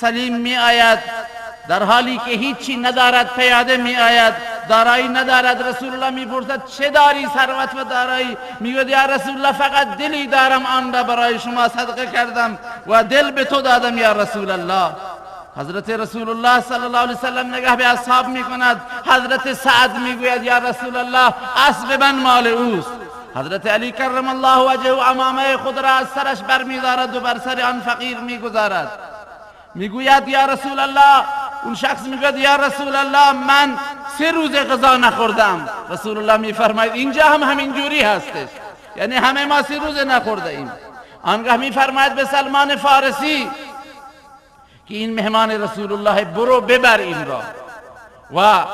سلیم می آید در حالی که هیچی ندارد، پیاده می آید، دارایی ندارد. رسول الله می پرسد چه داری؟ ثروت و دارایی؟ می گوید یا رسول الله فقط دلی دارم، آن را برای شما صدقه کردم و دل به تو دادم یا رسول الله. حضرت رسول الله صلی الله علیه وسلم نگاه به اصحاب می کند. حضرت سعد می گوید یا رسول الله اسب من مال اوست. حضرت علی کرم الله وجهه عمامه خود را از سرش برمی‌دارد و بر سر آن فقیر می‌گذارد. میگوید یا رسول الله، اون شخص میگوید یا رسول الله من 3 روز غذا نخوردم. رسول الله میفرماید اینجا هم همین جوری هستش، یعنی همه ما 3 روز نخورده ایم. آنگاه میفرماید به سلمان فارسی که این مهمان رسول الله، برو ببر این را و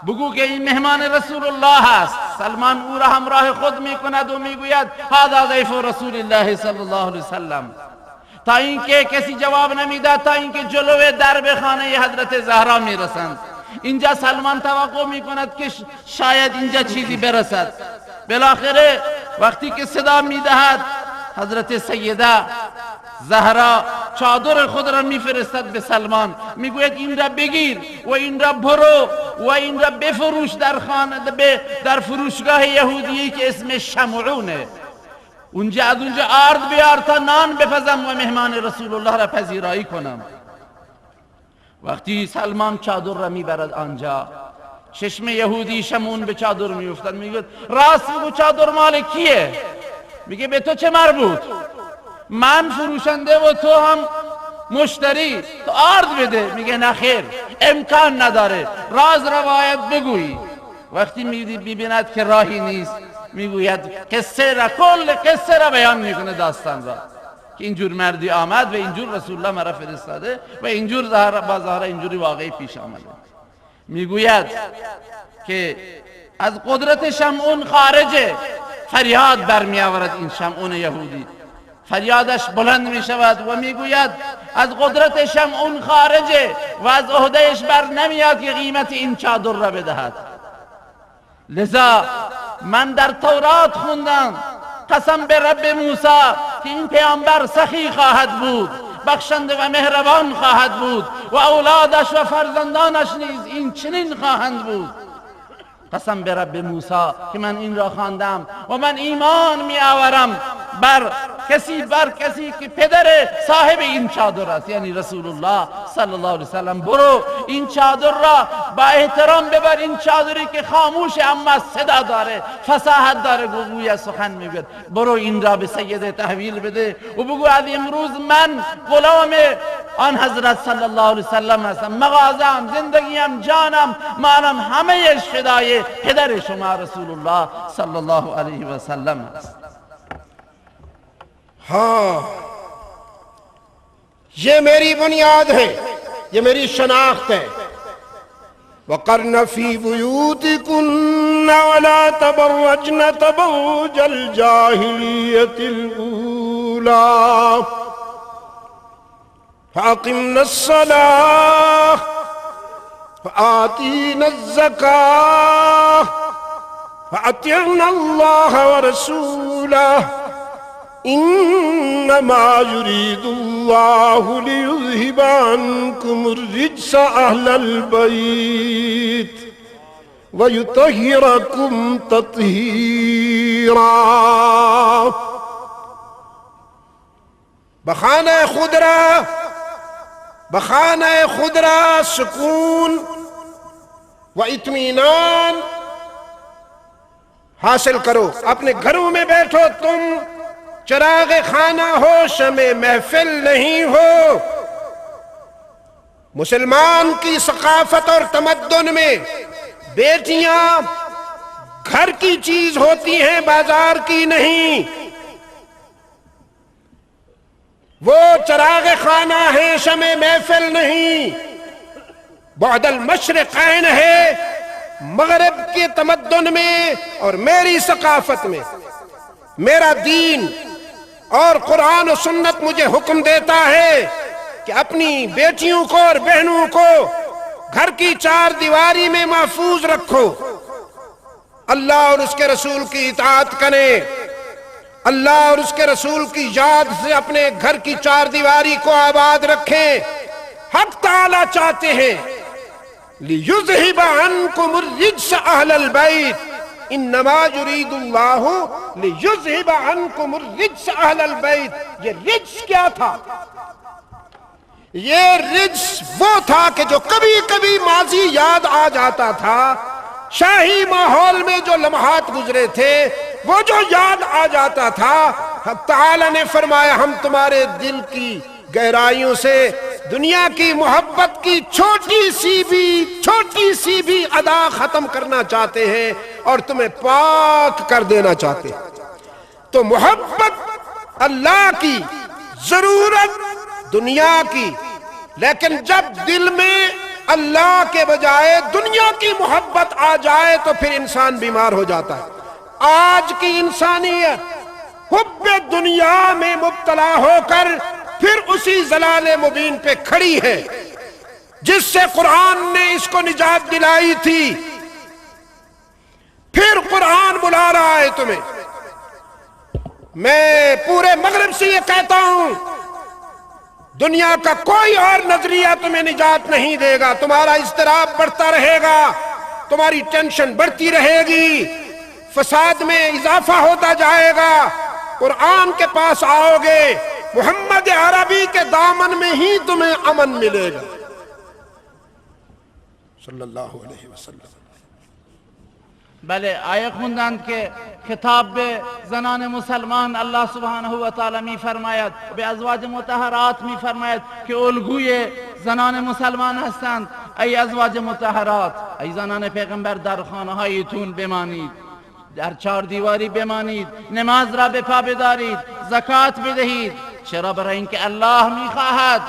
بگو که این مهمان رسول الله است. سلمان او را همراه خود میکند و میگوید هذا ضیف رسول الله صلی الله علیه وسلم، تا اینکه کسی جواب نمیداد، تا اینکه جلوی درب خانه حضرت زهرا میرسند. اینجا سلمان توقع میکند که شاید اینجا چیزی برسد. بالاخره وقتی که صدا میدهد حضرت سیده زهرا چادر خود را میفرستد به سلمان، میگوید این را بگیر و این را برو و این را بفروش در خانه، در فروشگاه یهودی که اسمش شمعونه. اونجا از اونجا آرد بیار تا نان بپزم و مهمان رسول الله را پذیرایی کنم. وقتی سلمان چادر را میبرد آنجا، چشم یهودی شمعون به چادر میافتد. میگوید راست بگو چادر مال کیه؟ میگه به تو چه مربوط؟ من فروشنده و تو هم مشتری تو عرض بده، میگه نه خیر امکان نداره، راز روایت بگویی. وقتی میبیند که راهی نیست میگوید قصه را، کل قصه را بیان میکنه، داستان را که اینجور مردی آمد و اینجور رسول الله مرا فرستاده و اینجور با ظاهر اینجوری واقعی پیش آمده. میگوید که از قدرت شمعون خارجه، فریاد برمی آورد این شمعون یهودی، فریادش بلند می شود و میگوید از قدرت شمعون خارجه و از عهدهش بر نمیاد که قیمت این چادر را بدهد. لذا من در تورات خوندم قسم به رب موسی که این پیامبر سخی خواهد بود، بخشنده و مهربان خواهد بود و اولادش و فرزندانش نیز این چنین خواهند بود. قسم به رب موسی که من این را خواندم و من ایمان می آورم بر کسی که پدر صاحب این چادر است، یعنی رسول الله صلی الله علیه وسلم. برو این چادر را با احترام ببر، این چادری که خاموش اما صدا داره، فصاحت داره، گویا سخن میگه. برو این را به سید تحویل بده و بگو از امروز من غلام آن حضرت صلی الله علیه وسلم هستم، مغازم، زندگیم، جانم، مالم همه‌اش فدای پدر شما رسول الله صلی الله علیه وسلم است. ہاں یہ میری بنیاد ہے، یہ میری شناخت ہے. وَقَرْنَ فِي بُيُوتِكُنَّ وَلَا تَبَرَّجْنَ تَبَرُّجَ الْجَاهِلِيَّةِ الْأُولَى فَأَقِمْنَ الصَّلَاةَ وَآتِينَ الزَّكَاةَ وَأَطِعْنَ اللَّهَ وَرَسُولَهُ إنما يريد الله ليذهب عنكم الرجس أهل البيت ويطهركم تطهيرا. بخانہ خضرا سکون و اطمینان حاصل کرو. اپنے گھروں میں بیٹھو، تم چراغ خانہ ہو، شمع محفل نہیں ہو. مسلمان کی ثقافت اور تمدن میں بیٹیاں گھر کی چیز ہوتی ہیں، بازار کی نہیں. وہ چراغ خانہ ہے، شمع محفل نہیں. بعد المشرقین ہے مغرب کے تمدن میں اور میری ثقافت میں. میرا دین اور قرآن و سنت مجھے حکم دیتا ہے کہ اپنی بیٹیوں کو اور بہنوں کو گھر کی چار دیواری میں محفوظ رکھو. اللہ اور اس کے رسول کی اطاعت کریں. اللہ اور اس کے رسول کی یاد سے اپنے گھر کی چار دیواری کو آباد رکھیں. حق تعالی چاہتے ہیں لِيُذْهِبَ عَنْكُمُ الرِّجْسَ أَهْلَ الْبَيْتِ انما یرید اللہ لیذہب عنکم الرجس اہل البیت. یہ رجس کیا تھا؟ یہ رجس وہ تھا کہ جو کبھی کبھی ماضی یاد آ جاتا تھا، شاہی ماحول میں جو لمحات گزرے تھے وہ جو یاد آ جاتا تھا. حق تعالی نے فرمایا ہم تمہارے دل کی گہرائیوں سے دنیا کی محبت کی چھوٹی سی بھی ادا ختم کرنا چاہتے ہیں اور تمہیں پاک کر دینا چاہتے ہیں. تو محبت اللہ کی، ضرورت دنیا کی، لیکن جب دل میں اللہ کے بجائے دنیا کی محبت آ جائے تو پھر انسان بیمار ہو جاتا ہے. آج کی انسانیت حب دنیا میں مبتلا ہو کر پھر اسی ضلال مبین پہ کھڑی ہے جس سے قرآن نے اس کو نجات دلائی تھی. پھر قرآن بلا رہا ہے تمہیں. میں پورے مغرب سے یہ کہتا ہوں دنیا کا کوئی اور نظریہ تمہیں نجات نہیں دے گا. تمہارا اضطراب بڑھتا رہے گا، تمہاری ٹینشن بڑھتی رہے گی، فساد میں اضافہ ہوتا جائے گا. قرآن کے پاس آؤ گے، محمد عربی کے دامن میں ہی تمہیں امن ملے گا صلی اللہ علیہ وسلم. بله آیه خوندند که خطاب به زنان مسلمان الله سبحانه و تعالی می فرماید، به ازواج مطهرات می فرماید که الگوی زنان مسلمان هستند. ای ازواج مطهرات، ای زنان پیغمبر، در خانه هایتون بمانید، در چار دیواری بمانید، نماز را به پا بدارید، زکات بدهید. چرا؟ برای اینکه الله میخواهد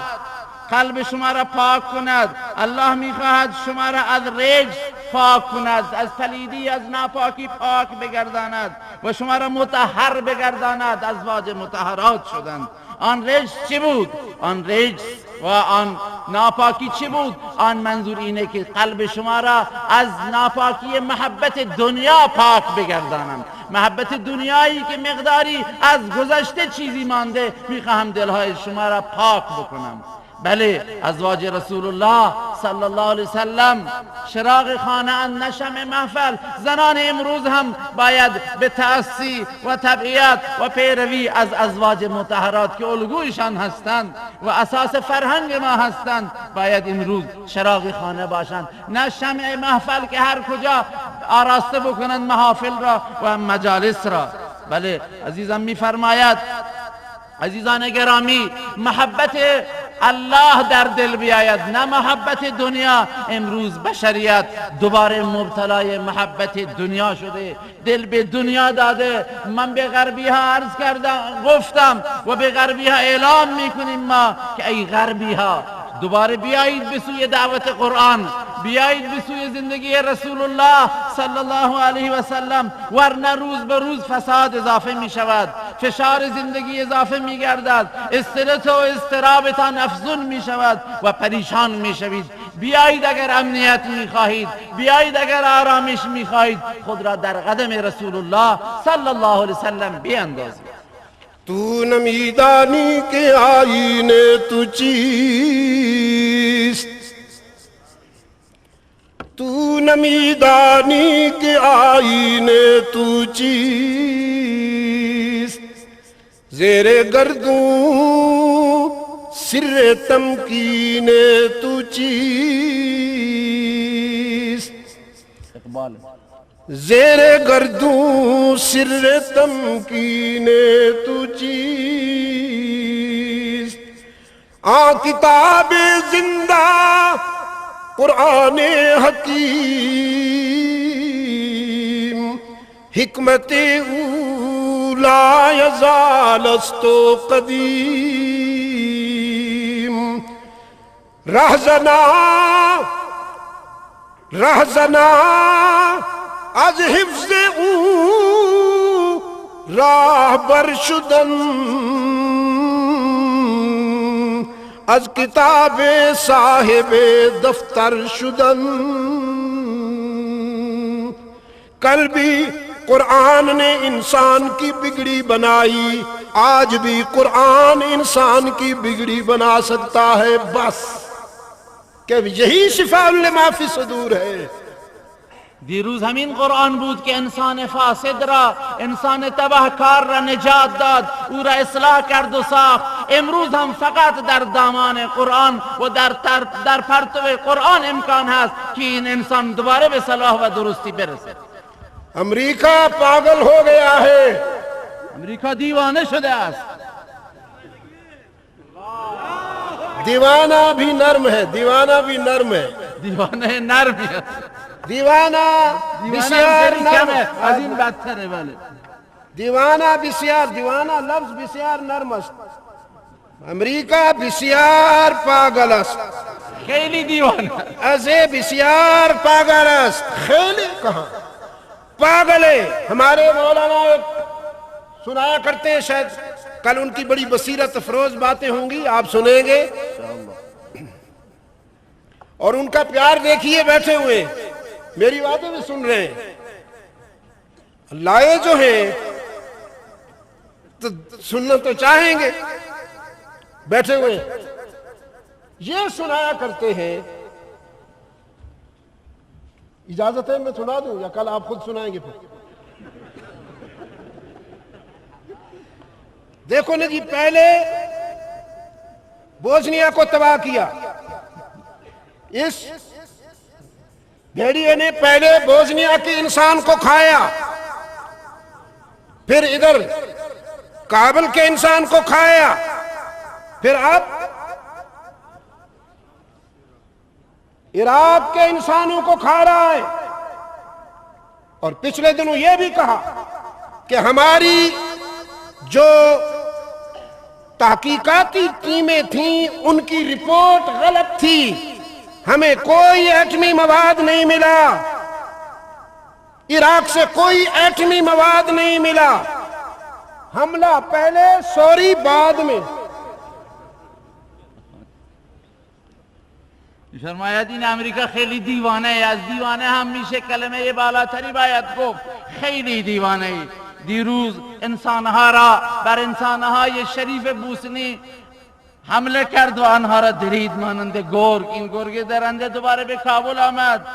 قلب شما را پاک کند. الله میخواهد شما را از رجس پاک کند، از پلیدی، از ناپاکی پاک بگرداند و شما را مطهر بگرداند. ازواج مطهرات شدند. آن رجس چی بود؟ آن رجس و آن ناپاکی چی بود؟ آن منظور اینه که قلب شما را از ناپاکی محبت دنیا پاک بگردانم. محبت دنیایی که مقداری از گذشته چیزی مانده، میخواهم دلهای شما را پاک بکنم. بله، ازواج رسول الله صلی الله علیه وسلم چراغ خانه اند، نه شمع محفل. زنان امروز هم باید به تأسی و تبعیت و پیروی از ازواج مطهرات که الگویشان هستند و اساس فرهنگ ما هستند، باید امروز چراغ خانه باشند، نه شمع محفل که هر کجا آراسته بکنند محافل را و مجالس را. بله، عزیزان میفرماید، عزیزان گرامی، محبت الله در دل بیاید، نه محبت دنیا. امروز بشریت دوباره مبتلای محبت دنیا شده، دل به دنیا داده. من به غربی ها عرض کردم، گفتم و به غربی ها اعلام میکنیم ما که ای غربی ها، دوباره بیایید به سوی دعوت قرآن، بیایید به سوی زندگی رسول الله صلی الله علیه و سلم، ورنه روز به روز فساد اضافه می شود، فشار زندگی اضافه می گردد، استرس و اضطرابتان افزون می شود و پریشان می شوید. بیایید اگر امنیت می خواهید، بیایید اگر آرامش می خواهید، خود را در قدم رسول الله صلی الله علیه و سلم بیاندازید. تو نمیدانی که آیین تو چیست، تو نمیدانی که آیین تو چیست، زیر گردون سر تمکین تو چیست، اقبال زیر گردوں سر تمکین تو چیست، کتاب زندہ قرآن حکیم، حکمت اولا یزال است قدیم، رهزنا از حفظ او راهبر شدن، از کتاب صاحب دفتر شدن. کل بھی قرآن نے انسان کی بگڑی بنائی، آج بھی قرآن انسان کی بگڑی بنا سکتا ہے. بس کہ یہی شفاء لما فی صدور ہے. دیروز همین قرآن بود که انسان فاسد را، انسان تبهکار را نجات داد، او را اصلاح کرد و ساخت. امروز هم فقط در دامان قرآن و در پرتو قرآن امکان هست که این انسان دوباره به صلاح و درستی برسه. امریکہ پاگل ہو گیا ہے، امریکا دیوانه شده است. دیوانہ بھی نرم ہے، دیوانہ بھی نرم ہے، دیوانه نرمی است. دیوانہ بسیار نرم ہے، از این بدتره. بله، دیوانہ بسیار، دیوانہ لفظ بسیار نرم است. امریکہ بسیار پاگل است، خیلی دیوانه. از بسیار پاگل است. خیلی کہاں پاگل ہے. ہمارے مولانا سنایا کرتے ہیں، شاید کل ان کی بڑی بصیرت افروز باتیں ہوں گی، آپ سنیں گے اور ان کا پیار دیکھیے. بیٹھے ہوئے میری باتیں بھی سن رہے ہیں. لائے جو ہیں تو سننا تو چاہیں گے. بیٹھے ہوئے یہ سنایا کرتے ہیں. اجازت ہے میں سنا دوں یا کل آپ خود سنائیں گے؟ پھر دیکھو نا جی، پہلے بوسنیا کو تباہ کیا، اس بھیڑیے نے پہلے بوزنیا کے انسان کو کھایا، پھر ادھر کابل کے انسان کو کھایا، پھر اب عراق کے انسانوں کو کھا رہا ہے۔ اور پچھلے دنوں یہ بھی کہا کہ ہماری جو تحقیقاتی ٹیمیں تھیں ان کی رپورٹ غلط تھی، ہمیں کوئی ایٹمی مواد نہیں ملا، عراق سے کوئی ایٹمی مواد نہیں ملا، حملہ پہلے سوری بعد میں۔ فرمایا دین امریکا خیلی دیوانه ای، از دیوانه هم میشه کلمه بالاتری باید گفت. خیلی دیوانه ای. دیروز انسانها را بر انسانهای شریف بوسنی حمله کرد و آنها را درید مانند گرگ. این گرگ درنده دوباره به کابل آمد،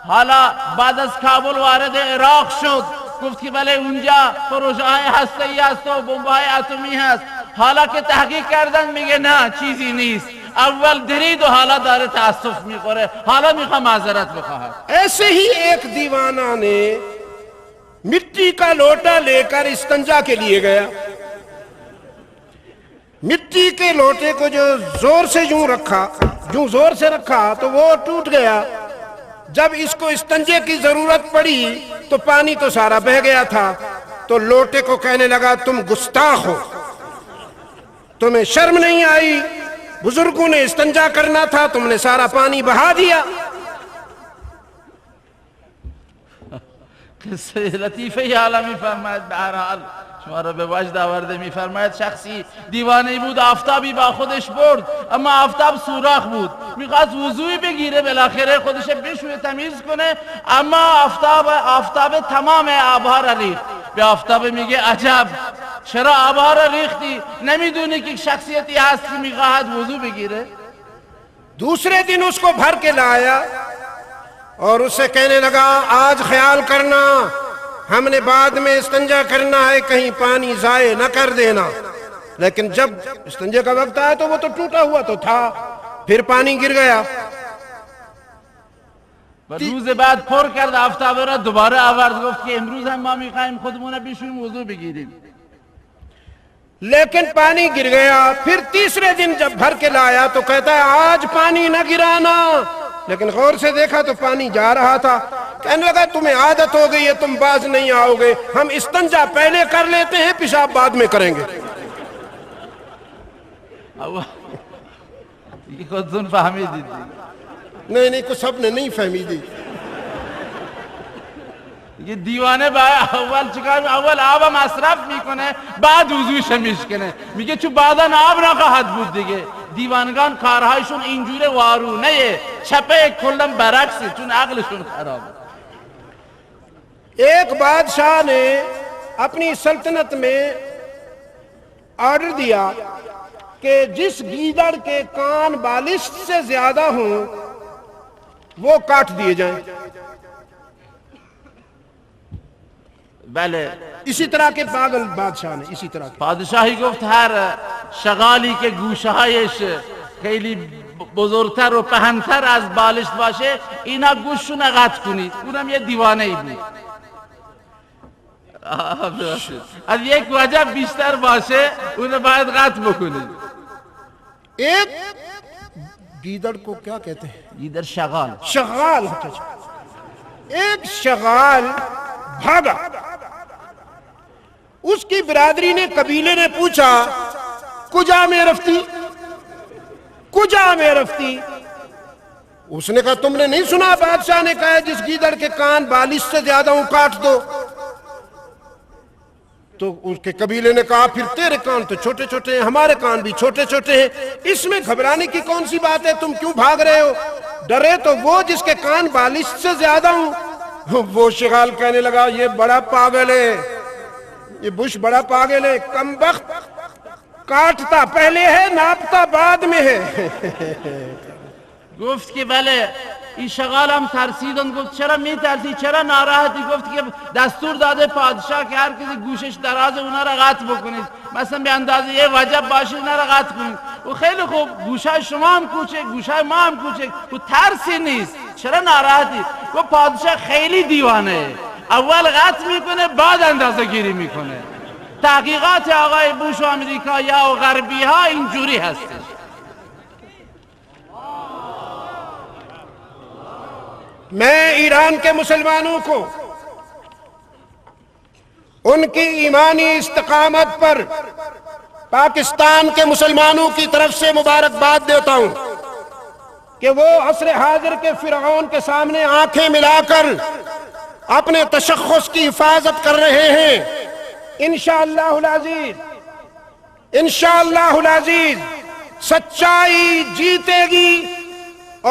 حالا بعد از کابل وارد عراق شد، گفت که بله اونجا پروژه های هسته‌ای هست و بمب های اتمی هست. حالا که تحقیق کردن میگه نه چیزی نیست. اول درید و حالا داره تاسف میخوره، حالا میخواه معذرت بخواهد. ایسے ہی ایک دیوانہ نے مٹی کا لوٹا لے کر استنجا کے لیے گیا، مٹی کے لوٹے کو جو زور سے زور سے رکھا تو وہ ٹوٹ گیا۔ جب اس کو استنجے کی ضرورت پڑی تو پانی تو سارا بہہ گیا تھا، تو لوٹے کو کہنے لگا تم گستاخ ہو، تمہیں شرم نہیں آئی؟ بزرگوں نے استنجا کرنا تھا، تم نے سارا پانی بہا دیا۔ قصه لطیفه عالم میفرماید. به هر حال شما را به وجد آورده. میفرماید شخصی دیوانه بود، آفتابی با خودش برد، اما آفتاب سوراخ بود، میخواست وضوعی بگیره بالاخره خودش بشویه تمیز کنه، اما آفتاب تمام آبها را ریخت. به آفتاب میگه عجب چرا آبها را ریختی؟ نمیدونی که شخصیتی هست که میخواهد وضو بگیره؟ دوسرے دن اس کو بھر کے لایا اور اسے کہنے لگا آج خیال کرنا، ہم نے بعد میں استنجا کرنا ہے، کہیں پانی ضائع نہ کر دینا۔ لیکن جب استنجے کا وقت آیا تو وہ تو ٹوٹا ہوا تو تھا، پھر پانی گر گیا۔ روز بعد پر کرد آفتاب را دوباره آورد، گفت که امروز هم ما میخوایم خودمون بشویم وضو بگیریم، لیکن پانی گر گیا۔ پھر تیسرے دن جب بھر کے لایا تو کہتا ہے آج پانی نہ گرانا، لیکن غور سے دیکھا تو پانی جا رہا تھا۔ کہنے لگا تمہیں عادت ہو گئی ہے، تم باز نہیں آؤ گے، ہم استنجا پہلے کر لیتے ہیں، پیشاب بعد میں کریں گے۔ یہ خودتون فهمیدید. نہیں کچھ سب نے نہیں فہمی دی۔ یہ دیوانه با اول چیکار اول آب مصرف میکنه بعد وضوش میشکنه، میگه چون بعدا آب نخواهد بود دیگه. دیوانگان کارهایشون اینجوره وارونه، چپه کلن برعکسه، چون عقلشون خرابه. ایک بادشاہ نے اپنی سلطنت میں آرڈر دیا کہ جس گیدڑ کے کان بالشت سے زیادہ ہوں وہ کاٹ دیے جائیں۔ بله اسی طرح کے پاگل بادشاہ نے اسی طرح کے پادشاهی گفت هر شغالی که گوشه هایش خیلی بزرگتر و پهنتر از بالشت باشه اینا گوششون قطع کنید. اونم یه دیوانه ای بود. از یک وجه بیشتر باشه اونو باید قطع بکنید. ایک گیدڑ کو کیا کہتے ہیں؟ گیدر شغال. شغال. ایک شغال بھاگا، اس کی برادری نے قبیلے نے پوچھا کجا میں رفتی، کجا میں رفتی؟ اس نے کہا تم نے نہیں سنا بادشاہ نے کہا جس گیدڑ کے کان بالش سے زیادہ ہوں کاٹ دو؟ تو اس کے قبیلے نے کہا پھر تیرے کان تو چھوٹے چھوٹے ہیں، ہمارے کان بھی چھوٹے چھوٹے ہیں، اس میں گھبرانے کی کون سی بات ہے، تم کیوں بھاگ رہے ہو؟ ڈرے تو وہ جس کے کان بالش سے زیادہ ہوں۔ وہ شغال کہنے لگا یہ بڑا پاگل ہے، یہ بش بڑا پاگل ہے، کم بخت، کاٹتا پہلے ہے ناپتا بعد میں ہے۔ گفت که بله این شغالم ترسیدن، گفت چرا میترسی، چرا ناراحتی؟ گفت که دستور داده پادشاه که هر کسی گوشش دراز اونا را قطع بکنید، مثلا به اندازه یه وجب باشه اونا را قطع کنید. و خیلی خوب، گوشای شما هم کوچک، گوشای ما هم کوچک، و ترسی نیست، چرا ناراحتی؟ گفت پادشاه خیلی دیوانه، اول قطع میکنه بعد اندازه گیری میکنه. تحقیقات آقای بوش و امریکایی‌ها و غربی‌ها اینجوری هستش. میں ایران کے مسلمانوں کو ان کی ایمانی استقامت پر پاکستان کے مسلمانوں کی طرف سے مبارکباد دیتا ہوں کہ وہ عصر حاضر کے فرعون کے سامنے آنکھیں ملا کر اپنے تشخص کی حفاظت کر رہے ہیں۔ انشاءاللہ العزیز، انشاءاللہ العزیز سچائی جیتے گی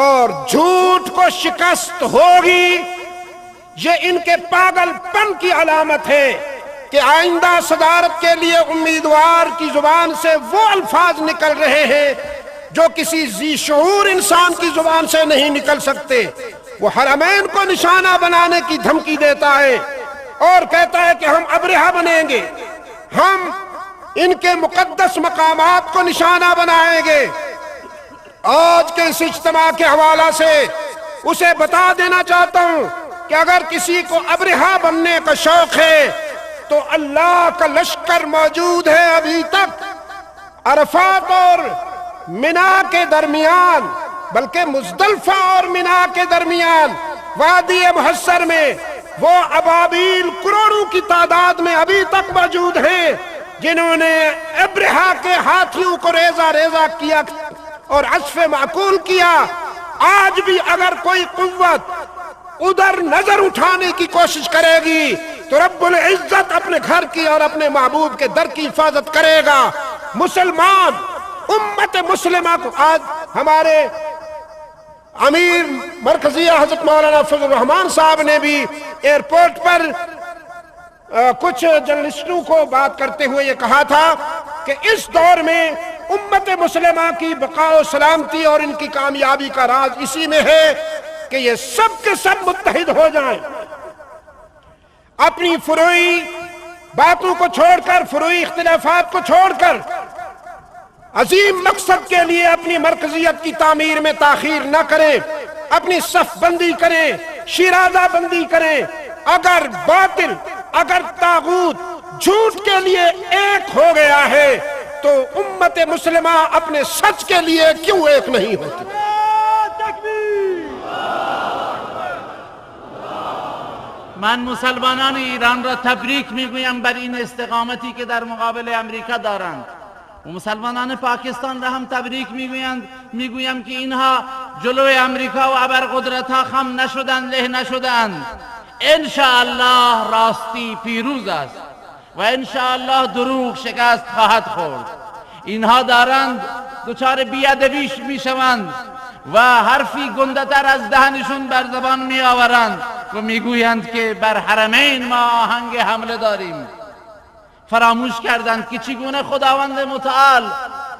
اور جھوٹ کو شکست ہوگی۔ یہ ان کے پاگل پن کی علامت ہے کہ آئندہ صدارت کے لیے امیدوار کی زبان سے وہ الفاظ نکل رہے ہیں جو کسی ذی شعور انسان کی زبان سے نہیں نکل سکتے۔ وہ حرمین کو نشانہ بنانے کی دھمکی دیتا ہے اور کہتا ہے کہ ہم ابرہہ بنیں گے، ہم ان کے مقدس مقامات کو نشانہ بنائیں گے۔ آج کے اس اجتماع کے حوالہ سے اسے بتا دینا چاہتا ہوں کہ اگر کسی کو ابرہہ بننے کا شوق ہے تو اللہ کا لشکر موجود ہے ابھی تک عرفات اور منا کے درمیان، بلکہ مزدلفہ اور منا کے درمیان وادی محصر میں وہ ابابیل کروڑوں کی تعداد میں ابھی تک موجود ہیں جنہوں نے ابرہہ کے ہاتھیوں کو ریزہ ریزہ کیا اور عصف معقول کیا۔ آج بھی اگر کوئی قوت ادھر نظر اٹھانے کی کوشش کرے گی تو رب العزت اپنے گھر کی اور اپنے محبوب کے در کی حفاظت کرے گا۔ مسلمان امت مسلمہ کو، آج ہمارے امیر مرکزیہ حضرت مولانا فضل الرحمان صاحب نے بھی ایئرپورٹ پر کچھ جرنلسٹوں کو بات کرتے ہوئے یہ کہا تھا کہ اس دور میں امت مسلمہ کی بقا و سلامتی اور ان کی کامیابی کا راز اسی میں ہے کہ یہ سب کے سب متحد ہو جائیں، اپنی فروعی باتوں کو چھوڑ کر، فروعی اختلافات کو چھوڑ کر عظیم مقصد کے لیے اپنی مرکزیت کی تعمیر میں تاخیر نہ کریں، اپنی صف بندی کریں، شیرازہ بندی کریں۔ اگر باطل، اگر طاغوت جھوٹ کے لیے ایک ہو گیا ہے تو امت مسلمہ اپنے سچ کے لیے کیوں ایک نہیں ہوتی؟ من مسلمانان ایران را تبریک میگویم بر این استقامتی که در مقابل امریکا دارند و مسلمانان پاکستان را هم تبریک میگویم که اینها جلوی امریکا و ابرقدرت‌ها خم نشدند، له نشدند. انشاءالله راستی پیروز است و انشاءالله دروغ شکست خواهد خورد. اینها دارند دچار بیادبی میشوند و حرفی گنده‌تر از دهنشون بر زبان می آورند و میگویند که بر حرمین ما آهنگ حمله داریم. فراموش کردند که چگونه خداوند متعال،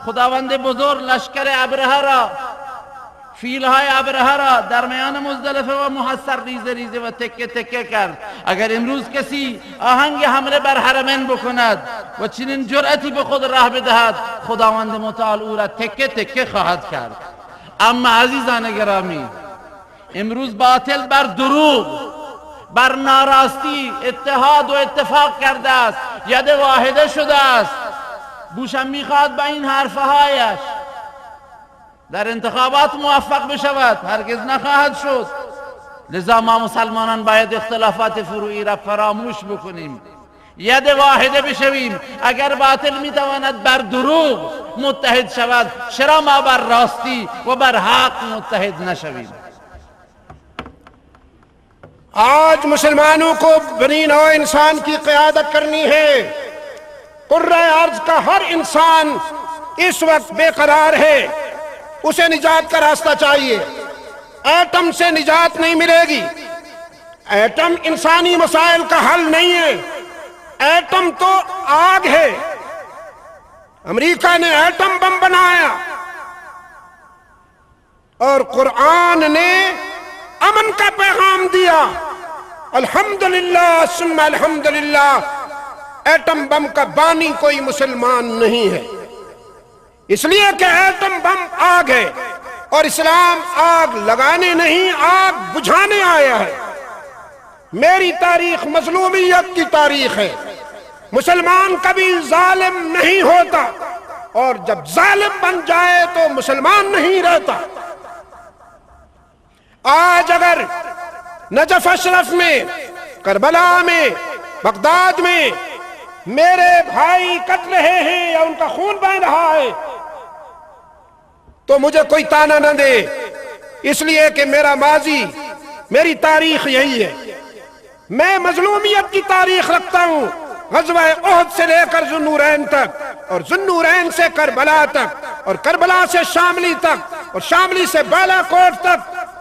خداوند بزرگ لشکر ابرهه را، فیلهای ابرهه را در میان مزدلفه و محصر ریزه ریزه و تکه تکه کرد. اگر امروز کسی آهنگ حمله بر حرمین بکند و چنین جرأتی به خود راه بدهد، خداوند متعال او را تکه تکه خواهد کرد. اما عزیزان گرامی، امروز باطل بر دروغ، بر ناراستی اتحاد و اتفاق کرده است، ید واحده شده است. بوشم میخواد با این حرفهایش در انتخابات موفق بشود، هرگز نخواهد شد. لذا ما مسلمانان باید اختلافات فروعی را فراموش بکنیم، ید واحده بشویم. اگر باطل میتواند بر دروغ متحد شود، چرا ما بر راستی و بر حق متحد نشویم؟ آج مسلمانوں کو بنی نوع انسان کی قیادت کرنی ہے۔ قرۂ ارض کا ہر انسان اس وقت بے قرار ہے، اسے نجات کا راستہ چاہیے۔ ایٹم سے نجات نہیں ملے گی، ایٹم انسانی مسائل کا حل نہیں ہے، ایٹم تو آگ ہے۔ امریکہ نے ایٹم بم بنایا اور قرآن نے امن کا پیغام دیا، الحمدللہ ثم الحمدللہ، ایٹم بم کا بانی کوئی مسلمان نہیں ہے، اس لیے کہ ایٹم بم آگ ہے اور اسلام آگ لگانے نہیں آگ بجھانے آیا ہے۔ میری تاریخ مظلومیت کی تاریخ ہے، مسلمان کبھی ظالم نہیں ہوتا، اور جب ظالم بن جائے تو مسلمان نہیں رہتا۔ آج اگر نجف اشرف میں، کربلا میں، بغداد میں میرے بھائی کٹ رہے ہیں یا ان کا خون بہ رہا ہے تو مجھے کوئی تانا نہ دے، اس لیے کہ میرا ماضی، میری تاریخ یہی ہے۔ میں مظلومیت کی تاریخ رکھتا ہوں، غزوہ احد سے لے کر ذوالنورین تک، اور ذوالنورین سے کربلا تک، اور کربلا سے شاملی تک، اور شاملی سے بالا کوٹ تک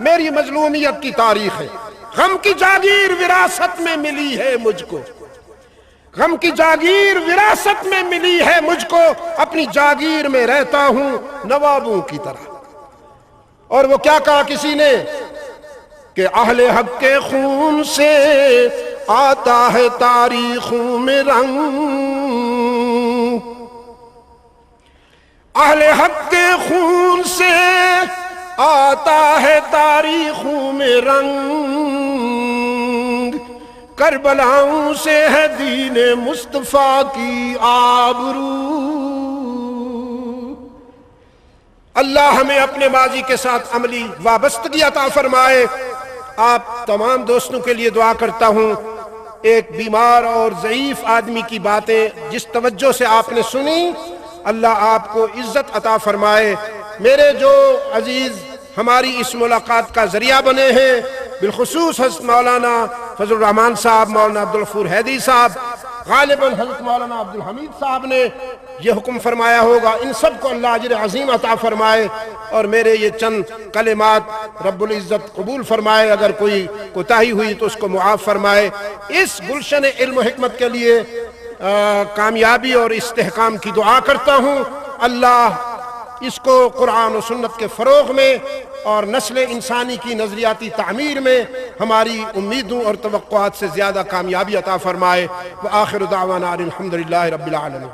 میری مظلومیت کی تاریخ ہے۔ غم کی جاگیر وراثت میں ملی ہے مجھ کو، غم کی جاگیر وراثت میں ملی ہے مجھ کو، اپنی جاگیر میں رہتا ہوں نوابوں کی طرح۔ اور وہ کیا کہا کسی نے کہ اہل حق کے خون سے آتا ہے تاریخوں میں رنگ، اہل حق کے خون سے آتا ہے تاریخوں میں رنگ، کربلاؤں سے ہے دین مصطفیٰ کی آبرو۔ اللہ ہمیں اپنے ماضی کے ساتھ عملی وابستگی عطا فرمائے۔ آپ تمام دوستوں کے لیے دعا کرتا ہوں، ایک بیمار اور ضعیف آدمی کی باتیں جس توجہ سے آپ نے سنی، اللہ آپ کو عزت عطا فرمائے۔ میرے جو عزیز ہماری اس ملاقات کا ذریعہ بنے ہیں، بالخصوص حضرت مولانا فضل الرحمان صاحب، مولانا عبدالغفور حیدری صاحب، غالباً حضرت مولانا عبدالحمید صاحب نے یہ حکم فرمایا ہوگا، ان سب کو اللہ اجر عظیم عطا فرمائے، اور میرے یہ چند کلمات رب العزت قبول فرمائے، اگر کوئی کوتاہی ہوئی تو اس کو معاف فرمائے۔ اس گلشن علم و حکمت کے لیے کامیابی اور استحکام کی دعا کرتا ہوں۔ اللہ اس کو قرآن و سنت کے فروغ میں اور نسل انسانی کی نظریاتی تعمیر میں ہماری امیدوں اور توقعات سے زیادہ کامیابی عطا فرمائے۔ وآخر دعوانا الحمدللہ رب العالمین۔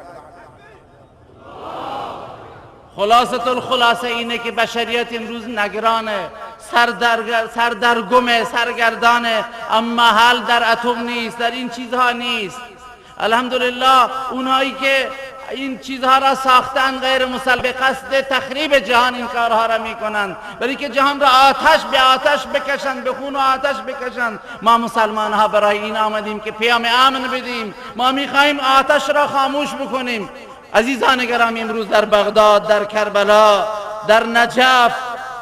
خلاصۃ الخلاصہ اینه که بشریت امروز نگران ہے، سردرگم ہے، سرگردان ہے، اما حال در اتم نیست، در این چیزها نیست۔ الحمدلله اونایی که این چیزها را ساختن غیر مسلم به قصد تخریب جهان این کارها را میکنند، برای که جهان را آتش به آتش بکشند، به خون و آتش بکشند. ما مسلمان ها برای این آمدیم که پیام امن بدیم، ما میخواهیم آتش را خاموش بکنیم. عزیزان گرامی، امروز در بغداد، در کربلا، در نجف،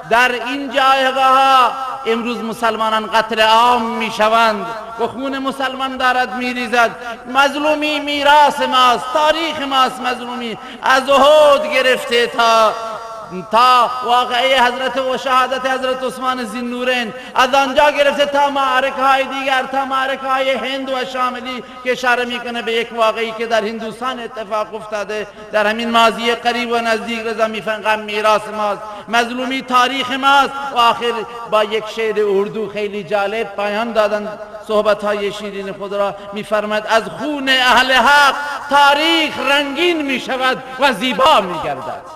در این جایگاه امروز مسلمانان قتل عام میشوند و خون مسلمان دارد میریزد. مظلومی میراث ماست، تاریخ ماست. مظلومی از احد گرفته تا واقعه حضرت و شهادت حضرت عثمان ذوالنورین، از آنجا گرفته تا معرکه های دیگر، تا معرکه های هند و شاملی که اشاره میکنه به یک واقعی که در هندوستان اتفاق افتاده در همین ماضی قریب و نزدیک. رضا میفهمم میراث ماست، مظلومی تاریخ ماست. و آخر با یک شعر اردو خیلی جالب پایان دادن صحبت های شیرین خود را. میفرماید از خون اهل حق تاریخ رنگین میشود و زیبا میگردد.